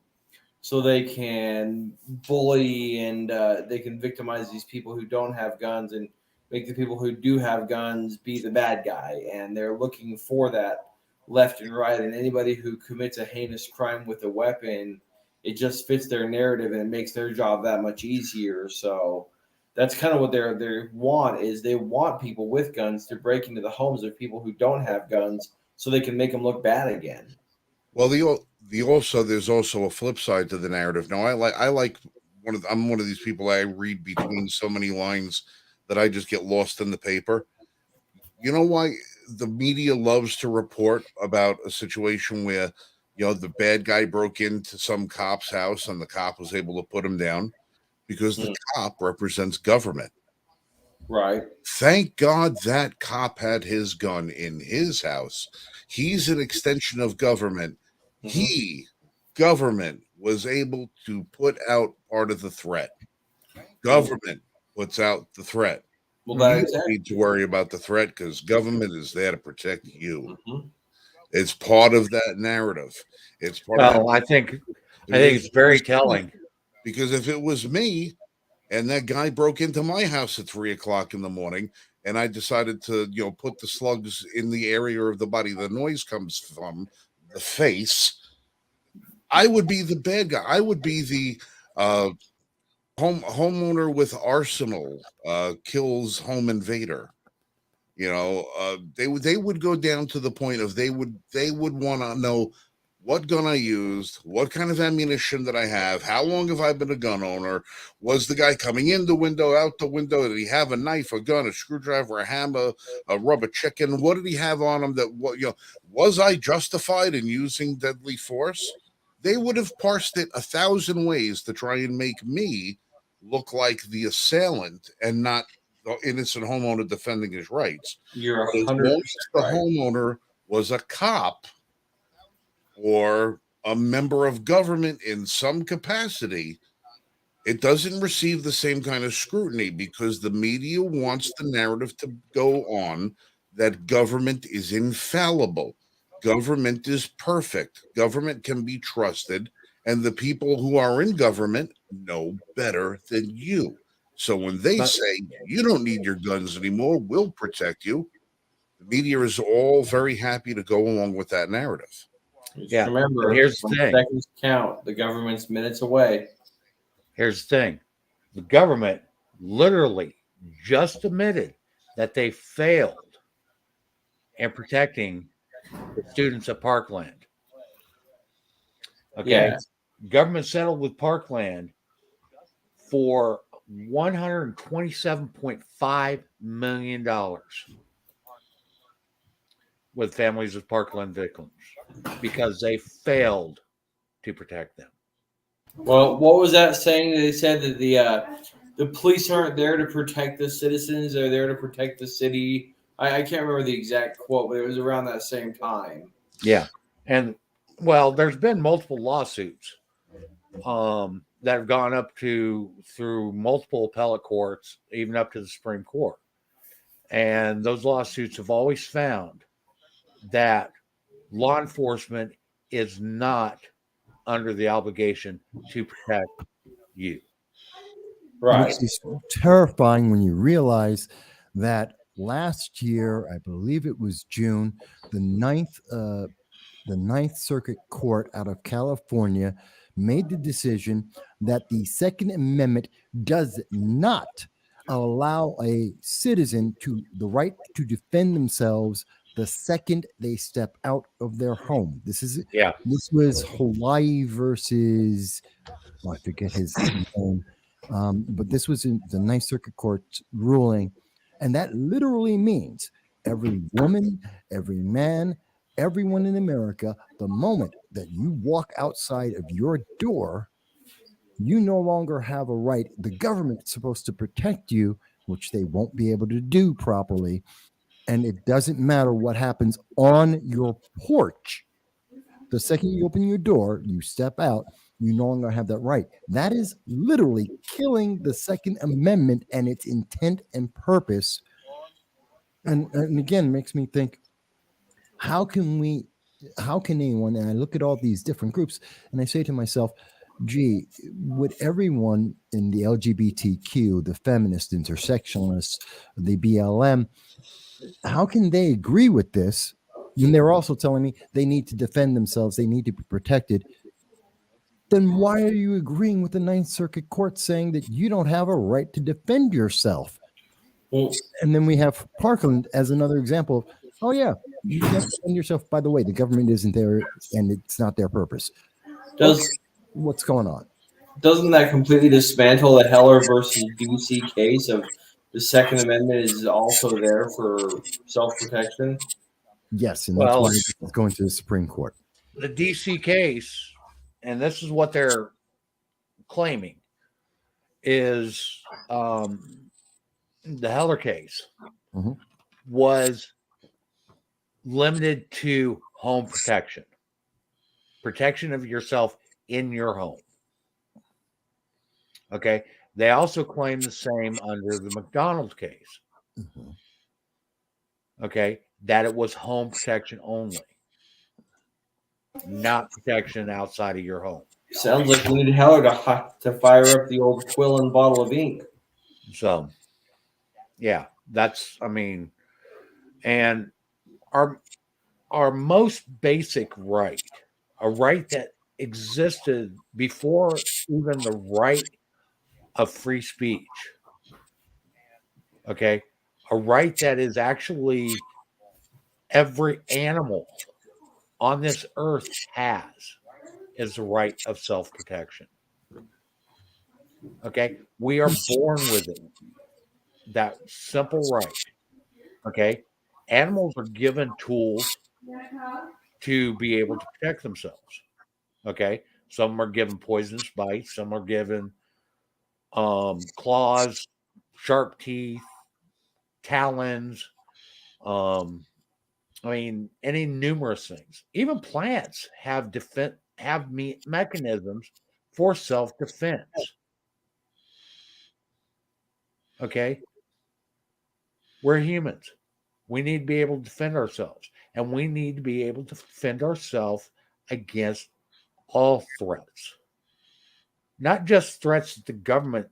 so they can bully and they can victimize these people who don't have guns and make the people who do have guns be the bad guy. And they're looking for that left and right. And anybody who commits a heinous crime with a weapon, it just fits their narrative and it makes their job that much easier. So that's kind of what they want is they want people with guns to break into the homes of people who don't have guns so they can make them look bad again. Well, there's also a flip side to the narrative. Now, I'm one of these people. I read between so many lines that I just get lost in the paper. You know why the media loves to report about a situation where the bad guy broke into some cop's house and the cop was able to put him down? Because the cop represents government. Right. Thank God that cop had his gun in his house. He's an extension of government. Government was able to put out part of the threat. Government puts out the threat. Well, you don't need to worry about the threat because government is there to protect you. Mm-hmm. It's part of that narrative. It's part of that. I think it's very telling. Because if it was me and that guy broke into my house at 3:00 in the morning and I decided to, put the slugs in the area of the body the noise comes from, the face, I would be the bad guy. I would be the homeowner with arsenal kills home invader. They would go down to the point of they would want to know what gun I used, what kind of ammunition that I have, how long have I been a gun owner, was the guy coming in the window, out the window, did he have a knife, a gun, a screwdriver, a hammer, a rubber chicken, what did he have on him, that what, was I justified in using deadly force? They would have parsed it 1,000 ways to try and make me look like the assailant and not the innocent homeowner defending his rights. You're But as 100% long as the right. homeowner was a cop or a member of government in some capacity, it doesn't receive the same kind of scrutiny because the media wants the narrative to go on that government is infallible, government is perfect, government can be trusted, and the people who are in government know better than you. So when they But- say you don't need your guns anymore, we'll protect you, the media is all very happy to go along with that narrative. Just Yeah, remember, but here's the when thing. seconds count, the government's minutes away. Here's the thing. The government literally just admitted that they failed in protecting the students at Parkland. Okay. Yeah. Government settled with Parkland for $127.5 million with families of Parkland victims because they failed to protect them. Well, what was that saying? They said that the police aren't there to protect the citizens; they're there to protect the city. I can't remember the exact quote, but it was around that same time. Yeah. And well, there's been multiple lawsuits that have gone up through multiple appellate courts, even up to the Supreme Court. And those lawsuits have always found that law enforcement is not under the obligation to protect you. Right. Which is terrifying when you realize that last year, I believe it was June, the Ninth Circuit Court out of California made the decision that the Second Amendment does not allow a citizen to the right to defend themselves the second they step out of their home. This was Hawaii versus, I forget his name, but this was in the Ninth Circuit Court ruling, and that literally means every woman, every man, everyone in America, the moment that you walk outside of your door, you no longer have a right. The government's supposed to protect you, which they won't be able to do properly. And it doesn't matter what happens on your porch. The second you open your door, you step out, you no longer have that right. That is literally killing the Second Amendment and its intent and purpose. And again, makes me think, how can anyone, and I look at all these different groups and I say to myself, gee, would everyone in the LGBTQ, the feminists, intersectionalists, the BLM, how can they agree with this when they're also telling me they need to defend themselves, they need to be protected? Then why are you agreeing with the Ninth Circuit Court saying that you don't have a right to defend yourself? Well, And then we have Parkland as another example of, oh yeah, you can't defend yourself. By the way, the government isn't there and it's not their purpose. What's going on? Doesn't that completely dismantle the Heller versus DC case of the Second Amendment is also there for self-protection? Yes, and that's why it's going to the Supreme Court. The DC case, and this is what they're claiming, is the Heller case was limited to home protection of yourself in your home. Okay. They also claim the same under the McDonald case. Okay. That it was home protection only, not protection outside of your home. Sounds like we need Heller to fire up the old quill and bottle of ink. So, yeah, and our most basic right, a right that existed before even the right of free speech. Okay. A right that is actually every animal on this earth has is the right of self-protection. Okay, we are born with it. That simple right. Okay, animals are given tools to be able to protect themselves. Okay, some are given poisonous bites, some are given claws, sharp teeth, talons. I mean, any numerous things. Even plants have mechanisms for self-defense. Okay, we're humans. We need to be able to defend ourselves, and we need to be able to defend ourselves against all threats, not just threats that the government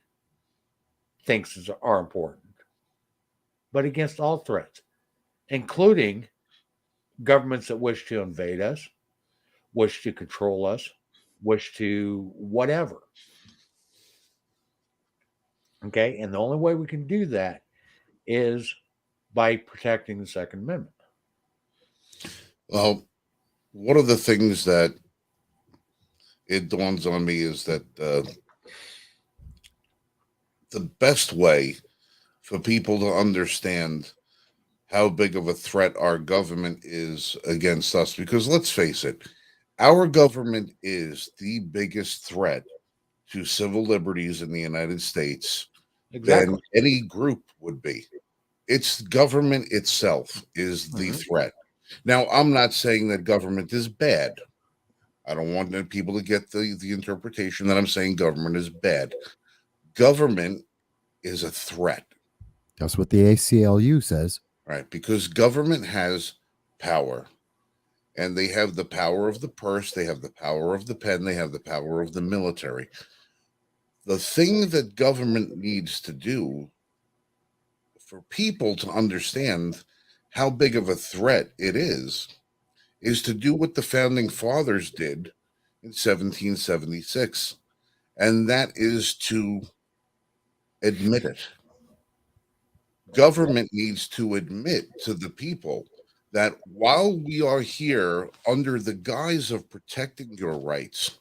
thinks are important, but against all threats, including governments that wish to invade us, wish to control us, wish to whatever. Okay. And the only way we can do that is by protecting the Second Amendment. Well, one of the things that it dawns on me is that the best way for people to understand how big of a threat our government is against us, because let's face it, our government is the biggest threat to civil liberties in the United States than any group would be. It's government itself is the threat. Now, I'm not saying that government is bad. I don't want people to get the interpretation that I'm saying government is bad. Government is a threat. That's what the ACLU says. Right, because government has power. And they have the power of the purse, they have the power of the pen, they have the power of the military. The thing that government needs to do for people to understand how big of a threat it is to do what the founding fathers did in 1776. And that is to admit it. Government needs to admit to the people that while we are here under the guise of protecting your rights,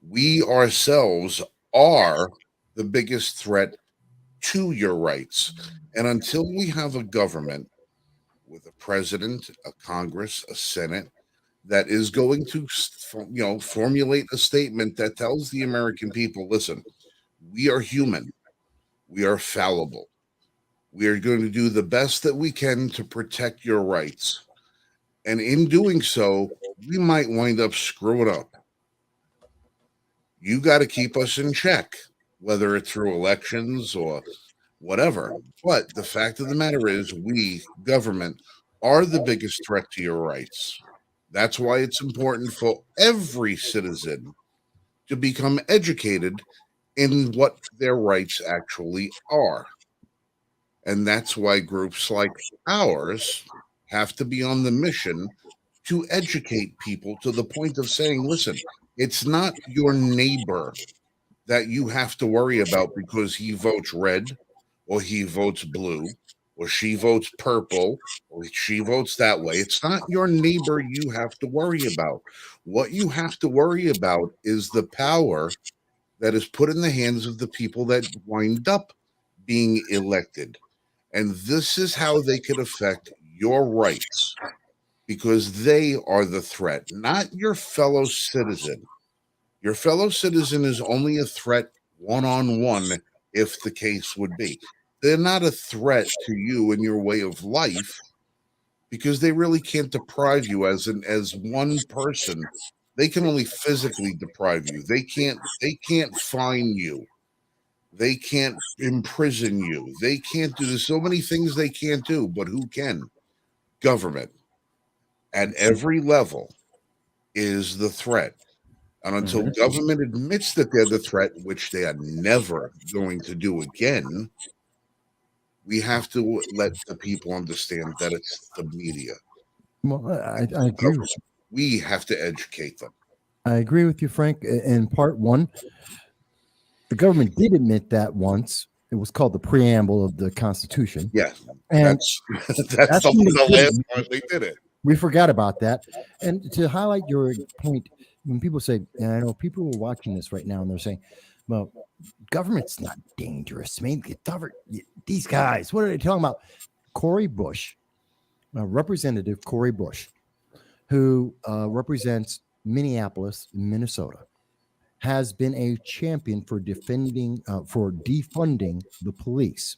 we ourselves are the biggest threat to your rights. And until we have a government with a president, a Congress, a Senate that is going to, formulate a statement that tells the American people, listen, we are human, we are fallible. We are going to do the best that we can to protect your rights. And in doing so, we might wind up screwing up. You got to keep us in check, whether it's through elections or whatever. But the fact of the matter is, we, government, are the biggest threat to your rights. That's why it's important for every citizen to become educated in what their rights actually are. And that's why groups like ours have to be on the mission to educate people to the point of saying, listen, it's not your neighbor that you have to worry about because he votes red or he votes blue or she votes purple or she votes that way. It's not your neighbor you have to worry about. What you have to worry about is the power that is put in the hands of the people that wind up being elected. And this is how they could affect your rights, because they are the threat, not your fellow citizen. Your fellow citizen is only a threat one-on-one, if the case would be. They're not a threat to you and your way of life, because they really can't deprive you as one person. They can only physically deprive you. They can't fine you. They can't imprison you. They can't do. There's so many things they can't do, but who can? Government at every level is the threat. And until government admits that they're the threat, which they are never going to do again, we have to let the people understand that it's the media. Well, I agree. We have to educate them. I agree with you, Frank. In part one, the government did admit that once. It was called the preamble of the Constitution. Yeah, and that's the last time they did it. We forgot about that. And to highlight your point, when people say, and I know people are watching this right now and they're saying, well, government's not dangerous. I mean, these guys, what are they talking about? Corey Bush, Representative Corey Bush, who represents Minneapolis, Minnesota, has been a champion for defunding the police,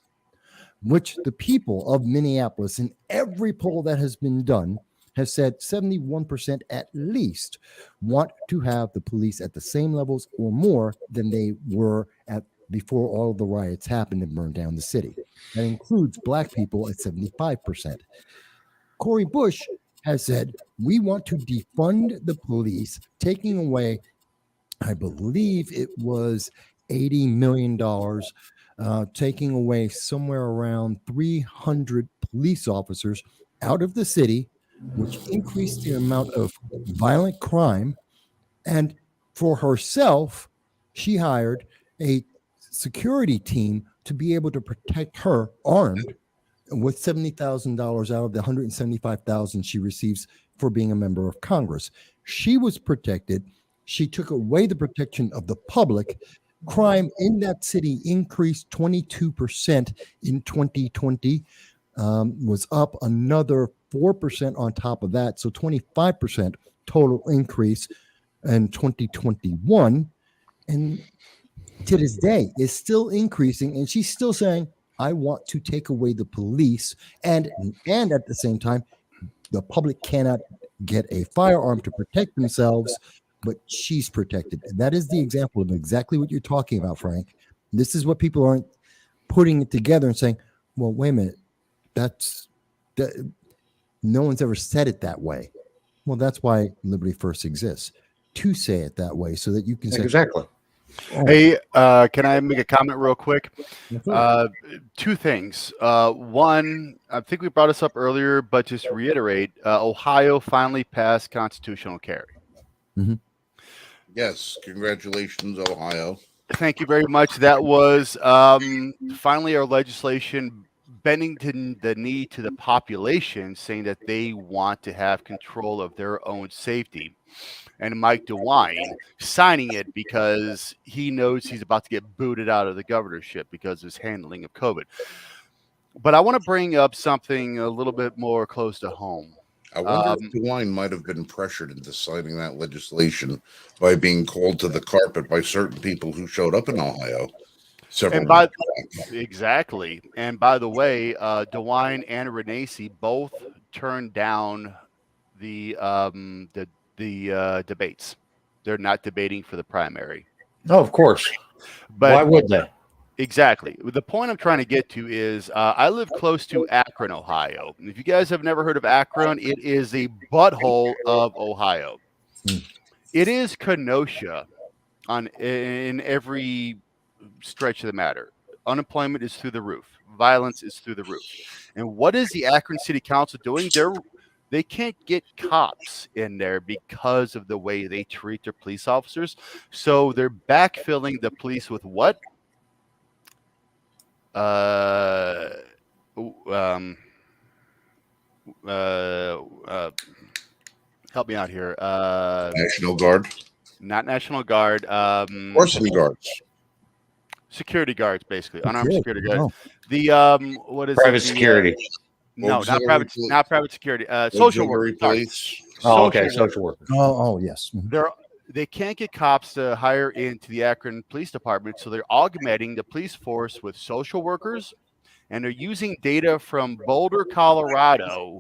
which the people of Minneapolis, in every poll that has been done, has said 71% at least want to have the police at the same levels or more than they were at before all of the riots happened and burned down the city. That includes black people at 75%. Corey Bush has said, we want to defund the police, taking away, I believe it was $80 million, taking away somewhere around 300 police officers out of the city, which increased the amount of violent crime. And for herself, she hired a security team to be able to protect her armed with $70,000 out of the $175,000 she receives for being a member of Congress. She was protected. She took away the protection of the public. Crime in that city increased 22% in 2020, was up another 4% on top of that. So 25% total increase in 2021. And to this day is still increasing. And she's still saying, I want to take away the police. And at the same time, the public cannot get a firearm to protect themselves, but she's protected. And that is the example of exactly what you're talking about, Frank. This is what people aren't putting it together and saying, well, wait a minute, no one's ever said it that way. Well, that's why Liberty First exists, to say it that way so that you can say, Exactly. oh, Hey, can I make a comment real quick? Two things. One, I think we brought this up earlier, but just to reiterate, Ohio finally passed constitutional carry. Yes, congratulations, Ohio. Thank you very much. That was finally our legislation bending to the knee to the population, saying that they want to have control of their own safety. And Mike DeWine signing it because he knows he's about to get booted out of the governorship because of his handling of COVID. But I want to bring up something a little bit more close to home. I wonder if DeWine might have been pressured into signing that legislation by being called to the carpet by certain people who showed up in Ohio. Exactly. And by the way, DeWine and Renacci both turned down the debates. They're not debating for the primary. Oh, of course. But why would they? Exactly. The point I'm trying to get to is I live close to Akron, Ohio. And if you guys have never heard of Akron, it is a butthole of Ohio. It is Kenosha in every stretch of the matter. Unemployment is through the roof. Violence is through the roof. And what is the Akron City Council doing? They can't get cops in there because of the way they treat their police officers. So they're backfilling the police with what? Help me out here. National Guard. Not National Guard. Varsity guards. Security guards, basically. Unarmed security guards. Oh. The what is Private it? security. No, not private security. Social workers. Police. Oh, okay. Social worker. Oh, yes. They can't get cops to hire into the Akron Police Department, so they're augmenting the police force with social workers, and they're using data from Boulder, Colorado,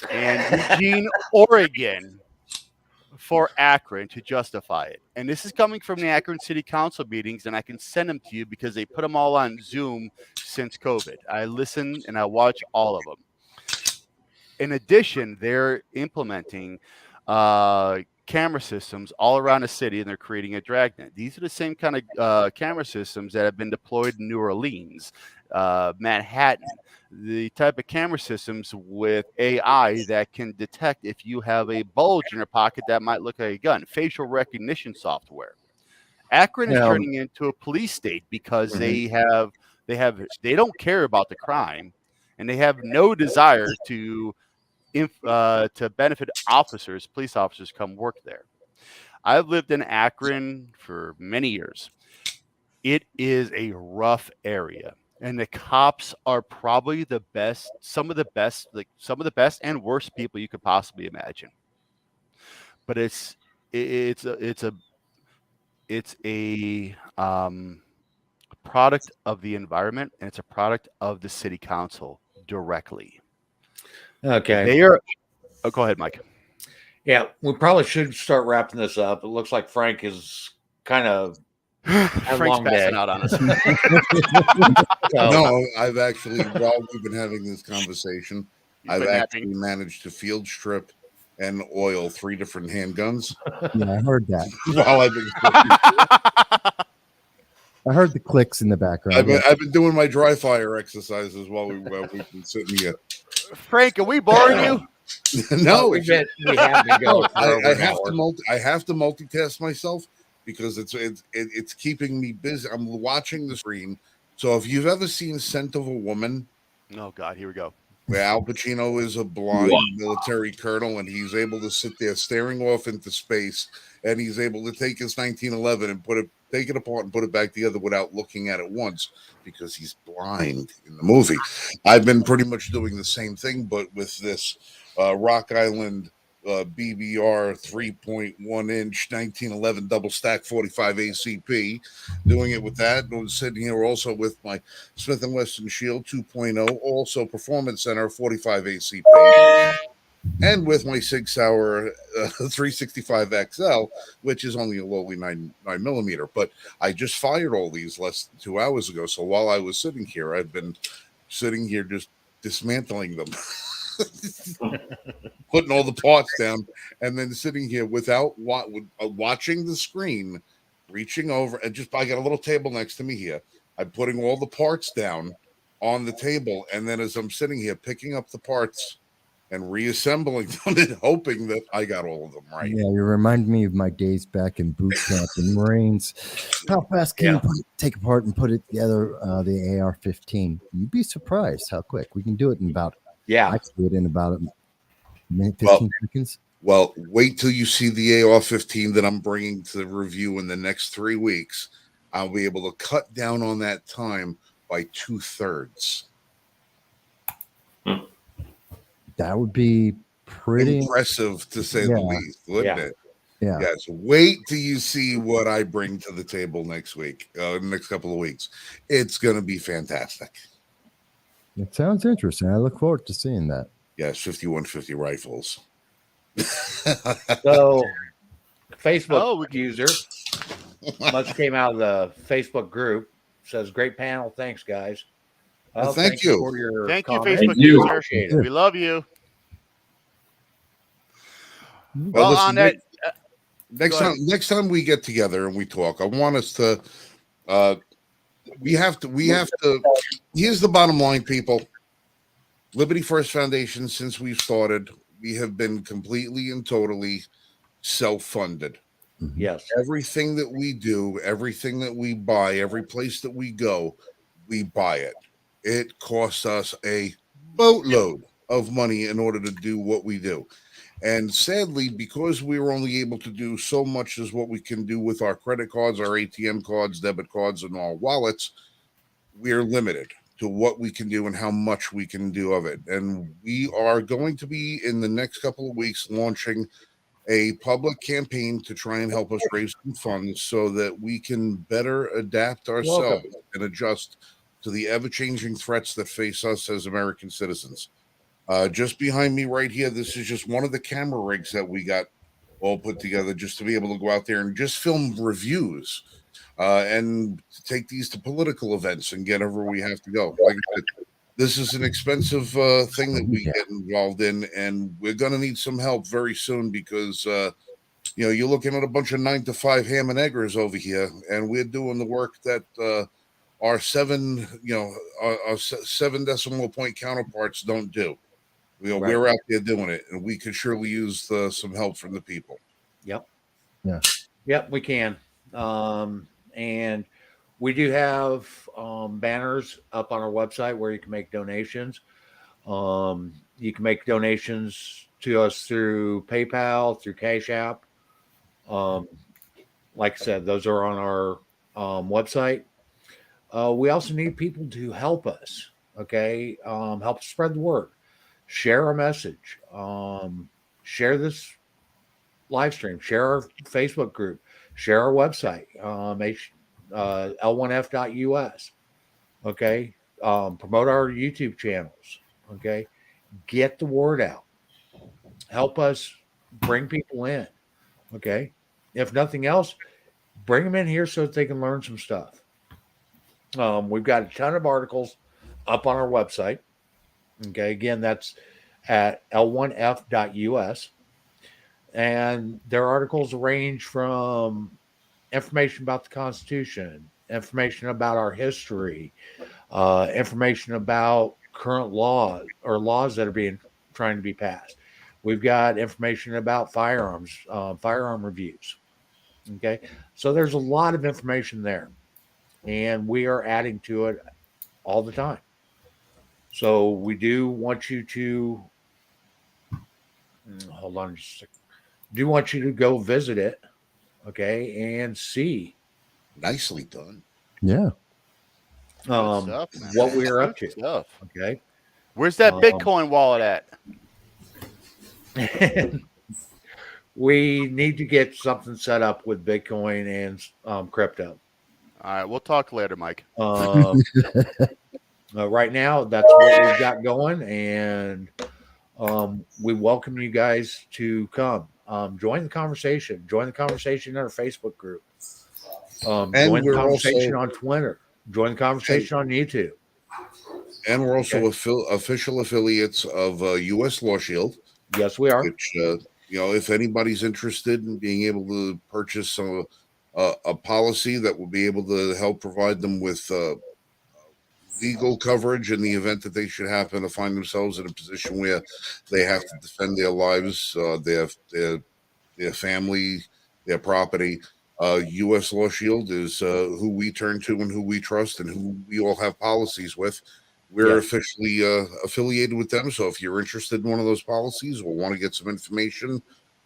and Eugene, Oregon, for Akron to justify it. And this is coming from the Akron City Council meetings, and I can send them to you because they put them all on Zoom since COVID. I listen and I watch all of them. In addition, they're implementing camera systems all around the city, and they're creating a dragnet. These are the same kind of camera systems that have been deployed in New Orleans, Manhattan, the type of camera systems with AI that can detect if you have a bulge in your pocket that might look like a gun, facial recognition software. Akron is turning into a police state because they don't care about the crime, and they have no desire to to benefit officers, police officers, come work there. I've lived in Akron for many years. It is a rough area, and the cops are probably the best, some of the best and worst people you could possibly imagine. But it's a product of the environment, and it's a product of the city council directly. Okay. They are. Oh, go ahead, Mike. Yeah, we probably should start wrapping this up. It looks like Frank is kind of Frank's long passing day. out on us. No, I've actually, while we've been having this conversation, I've been actually napping. managed to field strip and oil 3 different handguns Yeah, I heard that. while I've been I heard the clicks in the background. I've been doing my dry fire exercises while we've been sitting here. Frank, are we boring you? No, we have to go for over I an have hour. I have to multitask myself because it's keeping me busy. I'm watching the screen. So if you've ever seen Scent of a Woman, Oh God, here we go. where Al Pacino is a blind military colonel and he's able to sit there staring off into space, and he's able to take his 1911 and take it apart and put it back together without looking at it once because he's blind in the movie. I've been pretty much doing the same thing, but with this Rock Island BBR 3.1 inch 1911 double stack 45 ACP, doing it with that. And I'm sitting here also with my Smith & Wesson Shield 2.0, also Performance Center 45 ACP, and with my Sig Sauer 365 XL, which is only a lowly 9 millimeter. But I just fired all these less than 2 hours ago. So while I was sitting here, I've been sitting here just dismantling them. Putting all the parts down and then sitting here without watching the screen, reaching over and I got a little table next to me here. I'm putting all the parts down on the table, and then as I'm sitting here picking up the parts and reassembling them and hoping that I got all of them right. Yeah, you remind me of my days back in boot camp in Marines. How fast can you take apart and put it together the AR-15? You'd be surprised how quick. We can do it in about I can do it in about a minute, 15 seconds. Well, wait till you see the AR-15 that I'm bringing to review in the next 3 weeks. I'll be able to cut down on that time by 2/3. That would be pretty impressive to say the least, wouldn't it? Yeah. Yes. Wait till you see what I bring to the table next week, next couple of weeks. It's going to be fantastic. It sounds interesting. I look forward to seeing that. Yes, 5150 rifles. So, Facebook user much came out of the Facebook group. Says, "Great panel, thanks guys." Well, thank you for your thank you, comment. Facebook user. We love you. Well, listen, on that, next time we get together and we talk, I want us to. We have to. Here's the bottom line, people. Liberty First Foundation, since we've started, we have been completely and totally self-funded. Yes. Everything that we do, everything that we buy, every place that we go, we buy it. It costs us a boatload of money in order to do what we do. And sadly, because we were only able to do so much as what we can do with our credit cards, our ATM cards, debit cards, and our wallets, we're limited to what we can do and how much we can do of it. And we are going to be, in the next couple of weeks, launching a public campaign to try and help us raise some funds so that we can better adapt ourselves and adjust to the ever-changing threats that face us as American citizens. Just behind me right here, this is just one of the camera rigs that we got all put together just to be able to go out there and just film reviews and take these to political events and get over we have to go. Like I said, this is an expensive thing that we get involved in, and we're going to need some help very soon because, you're looking at a bunch of 9-to-5 ham and eggers over here, and we're doing the work that our 7 decimal point counterparts don't do. We're out there doing it, and we could surely use some help from the people. Yep. Yeah. Yep, we can. And we do have banners up on our website where you can make donations. You can make donations to us through PayPal, through Cash App. Um, like I said, those are on our website. We also need people to help us. Okay, help spread the word, share our message, share this live stream, share our Facebook group, share our website, L1F.us. Okay, promote our YouTube channels. Okay, get the word out. Help us bring people in. Okay, if nothing else, bring them in here so that they can learn some stuff. We've got a ton of articles up on our website. Okay, again, that's at L1F.us. And their articles range from information about the Constitution, information about our history, information about current law or laws that are being trying to be passed. We've got information about firearms, firearm reviews. Okay, so there's a lot of information there, and we are adding to it all the time. So we do want you to hold on just a second. Do want you to go visit it, okay, and see Nicely done. Yeah. Good stuff, man. what we're up Good to. stuff. Okay. Where's that Bitcoin wallet at? We need to get something set up with Bitcoin and crypto. All right, we'll talk later, Mike. Right now, that's what we've got going, and we welcome you guys to come. Join the conversation. Join the conversation in our Facebook group. Join the we're conversation also- on Twitter. Join the conversation on YouTube. And we're also official affiliates of U.S. Law Shield. Yes, we are. Which, if anybody's interested in being able to purchase a policy that will be able to help provide them with legal coverage in the event that they should happen to find themselves in a position where they have to defend their lives, their family, their property. U.S. Law Shield is who we turn to and who we trust and who we all have policies with. We're officially affiliated with them. So if you're interested in one of those policies or want to get some information,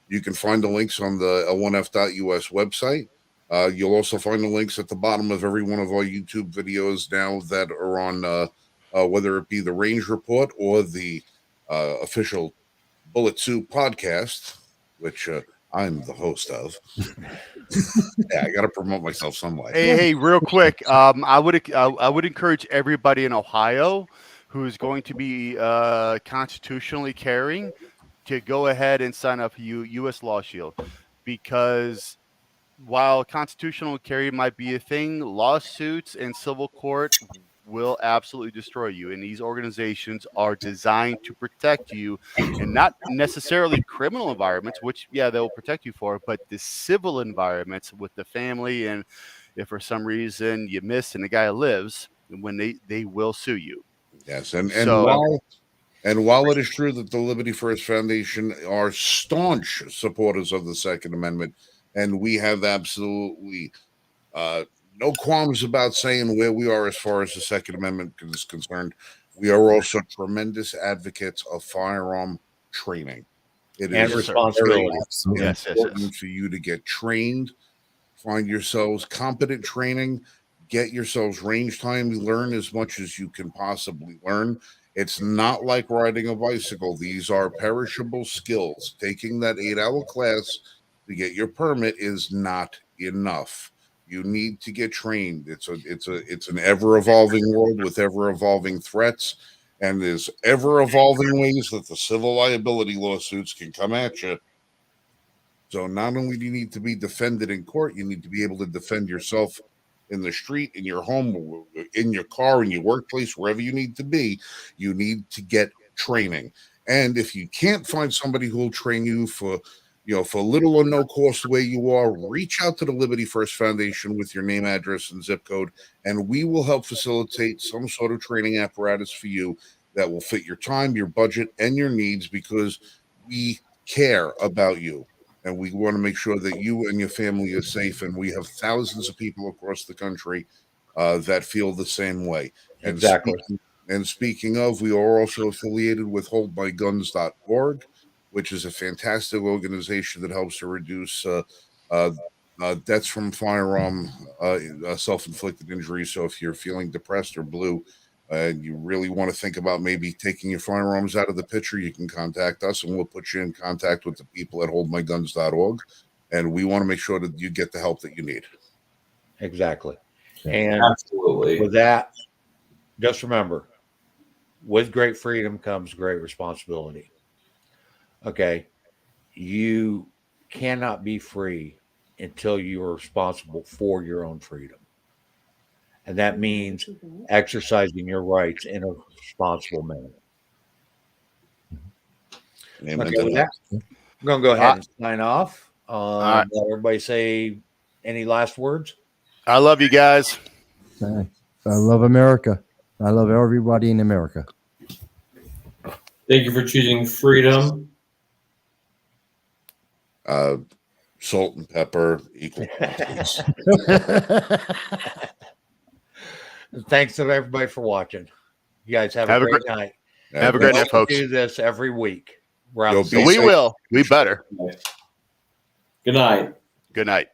you can find the links on the L1F.us website. You'll also find the links at the bottom of every one of our YouTube videos now that are on, whether it be the Range Report or the official Bullet Soup podcast, which I'm the host of. Yeah, I got to promote myself some way. Hey, real quick. I would encourage everybody in Ohio who is going to be constitutionally carrying to go ahead and sign up for U.S. Law Shield, because while constitutional carry might be a thing, lawsuits and civil court will absolutely destroy you. And these organizations are designed to protect you, and not necessarily criminal environments, which, they'll protect you for, but the civil environments with the family. And if for some reason you miss and the guy lives, when they will sue you. Yes. And while it is true that the Liberty First Foundation are staunch supporters of the Second Amendment, and we have absolutely no qualms about saying where we are as far as the Second Amendment is concerned, we are also tremendous advocates of firearm training. It and is responsibility. important for you to get trained, find yourselves competent training, get yourselves range time, learn as much as you can possibly learn. It's not like riding a bicycle. These are perishable skills. Taking that 8-hour class to get your permit is not enough. You need to get trained. It's an ever evolving world with ever evolving threats, and there's ever evolving ways that the civil liability lawsuits can come at you. So not only do you need to be defended in court, you need to be able to defend yourself in the street, in your home, in your car, in your workplace, wherever you need to be. You need to get training. And if you can't find somebody who will train you for little or no cost where you are, reach out to the Liberty First Foundation with your name, address, and zip code, and we will help facilitate some sort of training apparatus for you that will fit your time, your budget, and your needs, because we care about you. And we want to make sure that you and your family are safe. And we have thousands of people across the country that feel the same way. And Exactly. And speaking of, we are also affiliated with holdmyguns.org, which is a fantastic organization that helps to reduce deaths from firearm self-inflicted injuries. So if you're feeling depressed or blue and you really want to think about maybe taking your firearms out of the picture, you can contact us and we'll put you in contact with the people at holdmyguns.org. And we want to make sure that you get the help that you need. Exactly. Yeah. And Absolutely. with that, just remember, with great freedom comes great responsibility. Okay. You cannot be free until you are responsible for your own freedom. And that means exercising your rights in a responsible manner. Amen Okay, to with that. that, we're going to go ahead and sign off. right. Let everybody say any last words. I love you guys. I love America. I love everybody in America. Thank you for choosing freedom. Salt and pepper equal quantities. Thanks to everybody for watching. You guys have a great night. Have a great night, folks. We do this every week. We're Yo, out be We safe. will. We better. Good night. Good night.